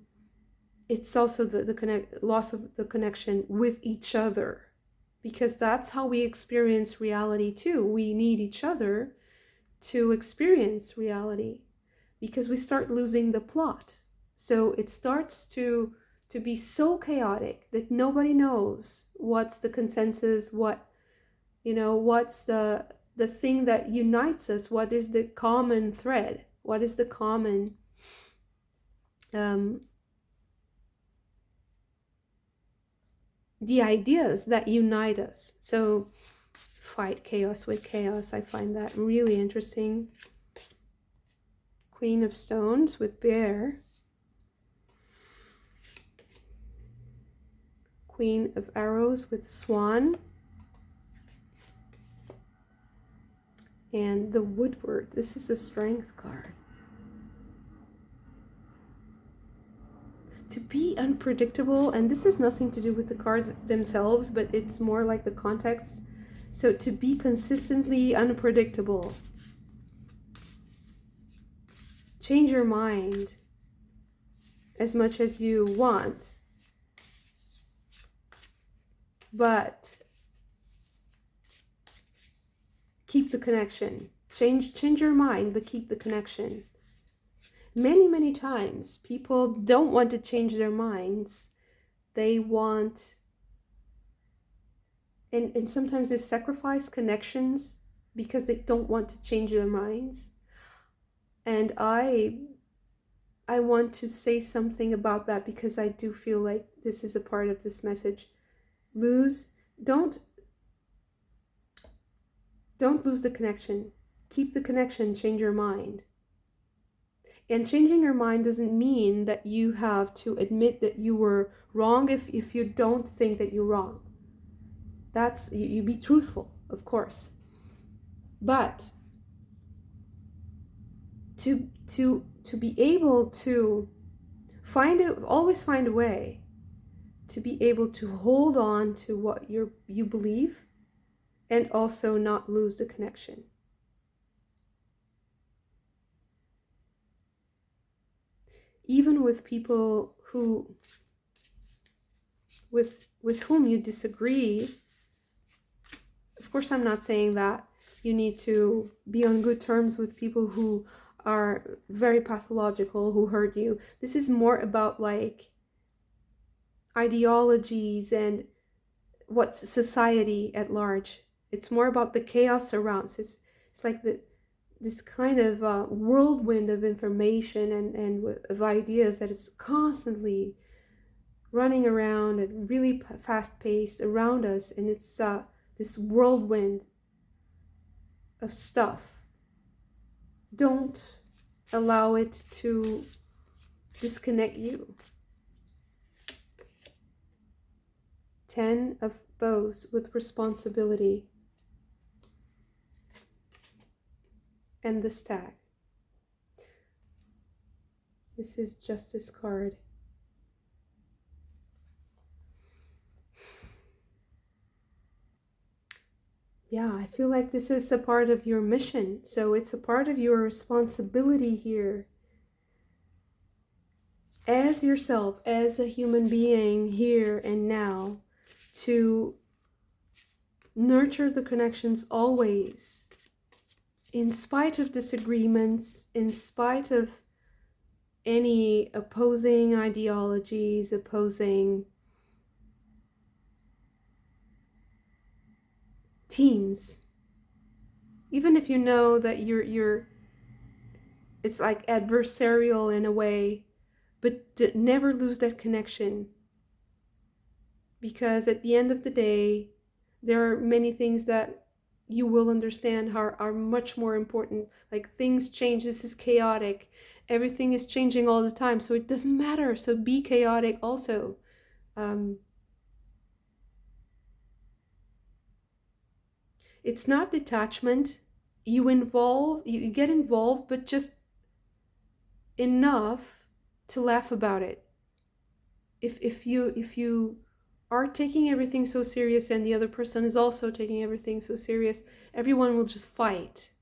it's also the loss of the connection with each other, because that's how we experience reality too. We need each other to experience reality, because we start losing the plot. So it starts to be so chaotic that nobody knows what's the consensus, what's the thing that unites us, what is the common thread, what is the common the ideas that unite us. So fight chaos with chaos. I find that really interesting. Queen of Stones with Bear. Queen of Arrows with Swan. And the Woodward. This is a Strength card. To be unpredictable, and this has nothing to do with the cards themselves, but it's more like the context. So to be consistently unpredictable. Change your mind as much as you want, but keep the connection. Change your mind, but keep the connection. Many times people don't want to change their minds. They want, and sometimes they sacrifice connections because they don't want to change their minds. And I I want to say something about that because I do feel like this is a part of this message. Don't lose the connection. Keep the connection, change your mind. And changing your mind doesn't mean that you have to admit that you were wrong if you don't think that you're wrong. That's, you be truthful, of course. But to be able to always find a way to be able to hold on to what you believe and also not lose the connection. Even with people with whom you disagree, of course I'm not saying that you need to be on good terms with people who are very pathological, who hurt you. This is more about like ideologies and what's society at large. It's more about the chaos around. So it's like this kind of whirlwind of information and of ideas that is constantly running around at really fast pace around us, and it's this whirlwind of stuff. Don't allow it to disconnect you. 10 of bows with responsibility. And the stag. This is Justice card. Yeah, I feel like this is a part of your mission. So it's a part of your responsibility here. As yourself, as a human being here and now, to nurture the connections always. In spite of disagreements, in spite of any opposing ideologies, opposing teams, even if you know that it's like adversarial in a way, but never lose that connection, because at the end of the day, there are many things that you will understand are much more important. Like, things change. This is chaotic. Everything is changing all the time. So it doesn't matter. So be chaotic also. It's not detachment. You get involved, but just enough to laugh about it. If you are taking everything so serious and the other person is also taking everything so serious, everyone will just fight.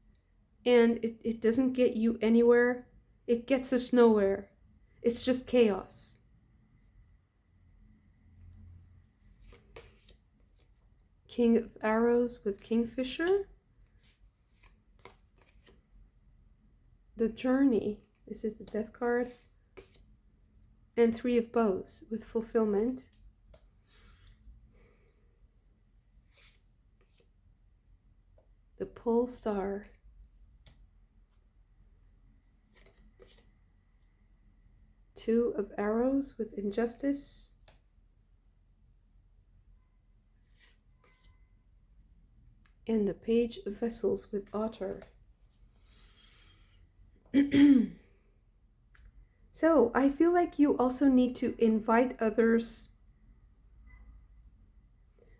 And it doesn't get you anywhere. It gets us nowhere. It's just chaos. King of Arrows with Kingfisher. The Journey. This is the Death card. And Three of Bows with Fulfillment. The Pole Star. Two of Arrows with Injustice. And the Page of Vessels with Otter. So I feel like you also need to invite others.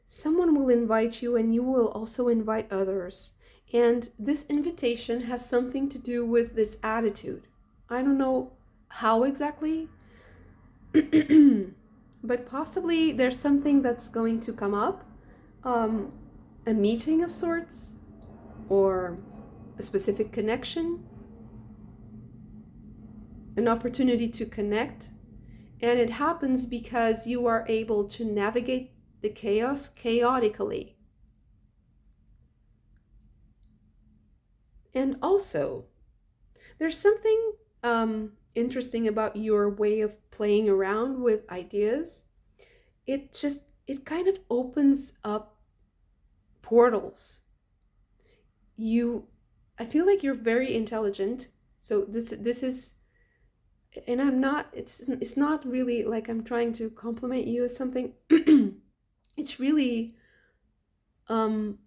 Someone will invite you and you will also invite others. And this invitation has something to do with this attitude. I don't know how exactly, but possibly there's something that's going to come up. A meeting of sorts, or a specific connection, an opportunity to connect. And it happens because you are able to navigate the chaos chaotically. And also, there's something interesting about your way of playing around with ideas. It kind of opens up portals. I feel like you're very intelligent. So this is and I'm not, it's not really like I'm trying to compliment you or something. It's really, um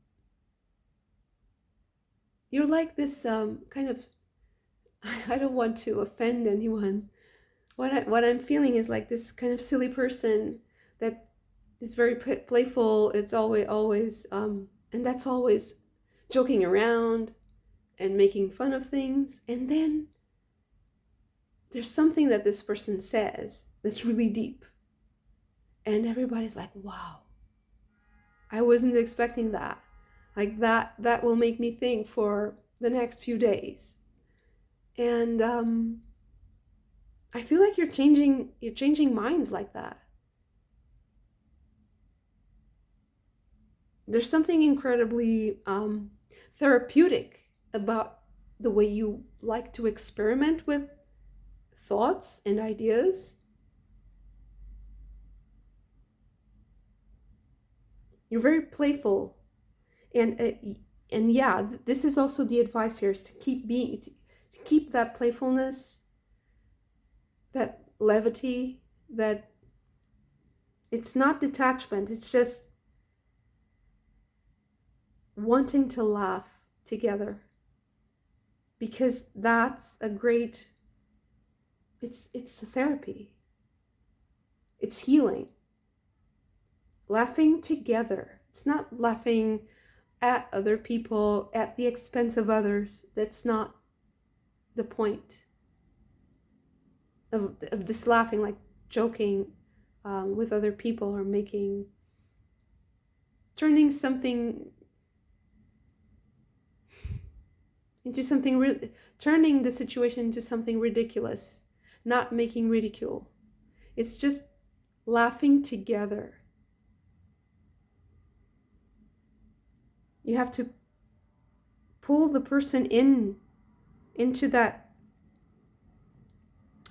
you're like this kind of, I don't want to offend anyone. What I'm feeling is like this kind of silly person that is very playful. It's always and that's always joking around and making fun of things. And then there's something that this person says that's really deep. And everybody's like, wow, I wasn't expecting that. Like that will make me think for the next few days. And I feel like you're changing minds like that. There's something incredibly therapeutic about the way you like to experiment with thoughts and ideas. You're very playful, and yeah, this is also the advice here: is to keep that playfulness, that levity, that it's not detachment. It's just wanting to laugh together, because that's a great, it's a therapy, it's healing. Laughing together. It's not laughing at other people at the expense of others. That's not the point of this laughing, like joking with other people, or turning something into something, turning the situation into something ridiculous, not making ridicule. It's just laughing together. You have to pull the person into that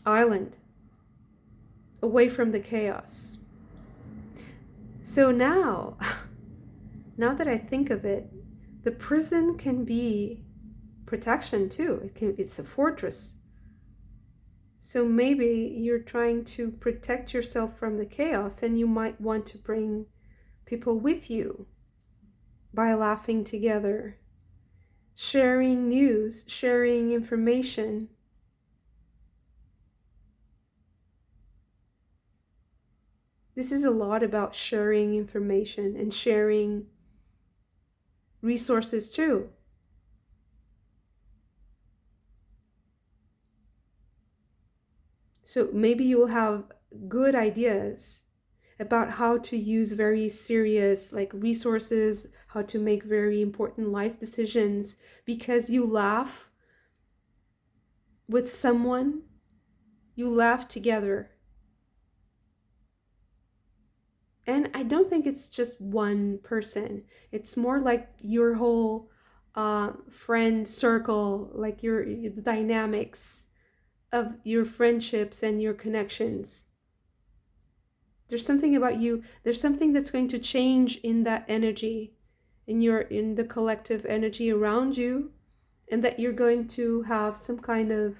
island, away from the chaos. So now that I think of it, the prison can be protection too. It's a fortress. So maybe you're trying to protect yourself from the chaos, and you might want to bring people with you by laughing together, sharing news, sharing information. This is a lot about sharing information and sharing resources too. So maybe you'll have good ideas about how to use very serious like resources, how to make very important life decisions, because you laugh with someone, you laugh together. And I don't think it's just one person. It's more like your whole friend circle, like the dynamics of your friendships and your connections. There's something about you, there's something that's going to change in that energy, in the collective energy around you, and that you're going to have some kind of,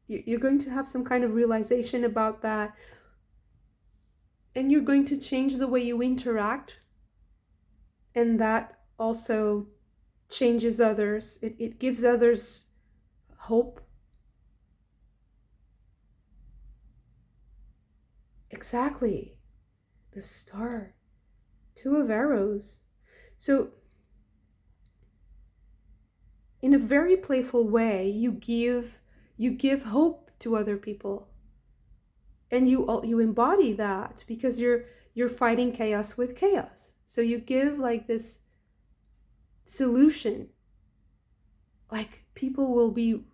you're going to have some kind of realization about that, and you're going to change the way you interact, and that also changes others. It gives others hope. Exactly. The star. 2 of arrows. So in a very playful way, you give hope to other people. And you embody that, because you're fighting chaos with chaos. So you give like this solution. Like people will be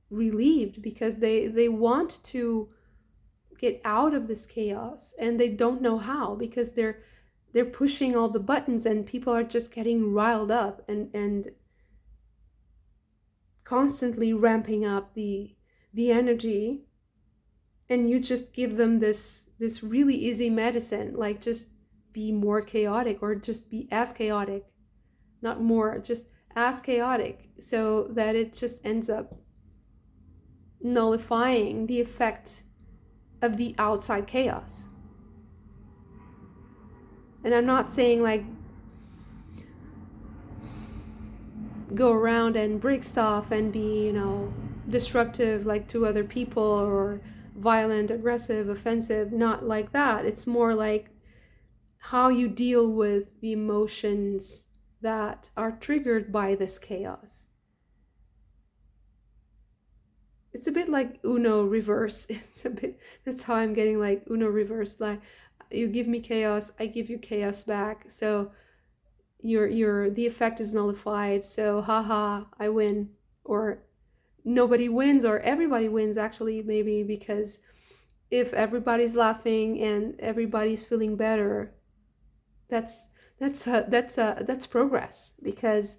relieved because they want to get out of this chaos, and they don't know how, because they're pushing all the buttons, and people are just getting riled up and constantly ramping up the energy, and you just give them this really easy medicine, like just be more chaotic, or just be as chaotic, not more, just as chaotic, so that it just ends up nullifying the effect of the outside chaos. And I'm not saying like go around and break stuff and be, disruptive like to other people, or violent, aggressive, offensive. Not like that. It's more like how you deal with the emotions that are triggered by this chaos. It's a bit like Uno reverse. That's how I'm getting like Uno reverse. Like, you give me chaos, I give you chaos back. So the effect is nullified. So haha, I win. Or nobody wins, or everybody wins actually, maybe, because if everybody's laughing and everybody's feeling better, that's progress. Because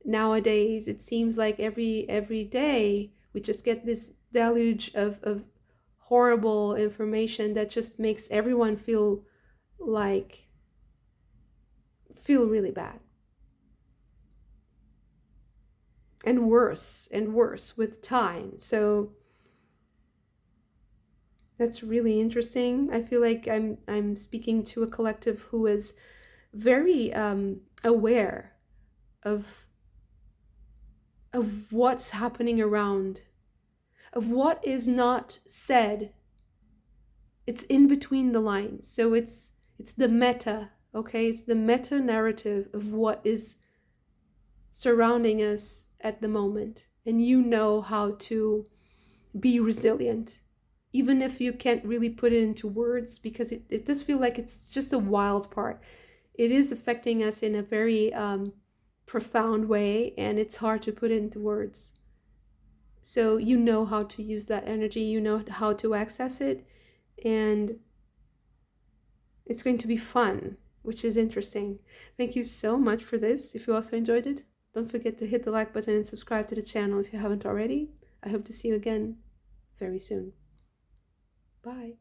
nowadays it seems like every day we just get this deluge of horrible information that just makes everyone feel really bad, and worse with time. So that's really interesting. I feel like I'm speaking to a collective who is very aware of what's happening around, of what is not said. It's in between the lines. So it's the meta, okay? It's the meta narrative of what is surrounding us at the moment. And you know how to be resilient, even if you can't really put it into words, because it does feel like it's just a wild part. It is affecting us in a very profound way, and it's hard to put it into words. So you know how to use that energy, you know how to access it, and it's going to be fun, which is interesting. Thank you so much for this. If you also enjoyed it, don't forget to hit the like button and subscribe to the channel if you haven't already. I hope to see you again very soon. Bye.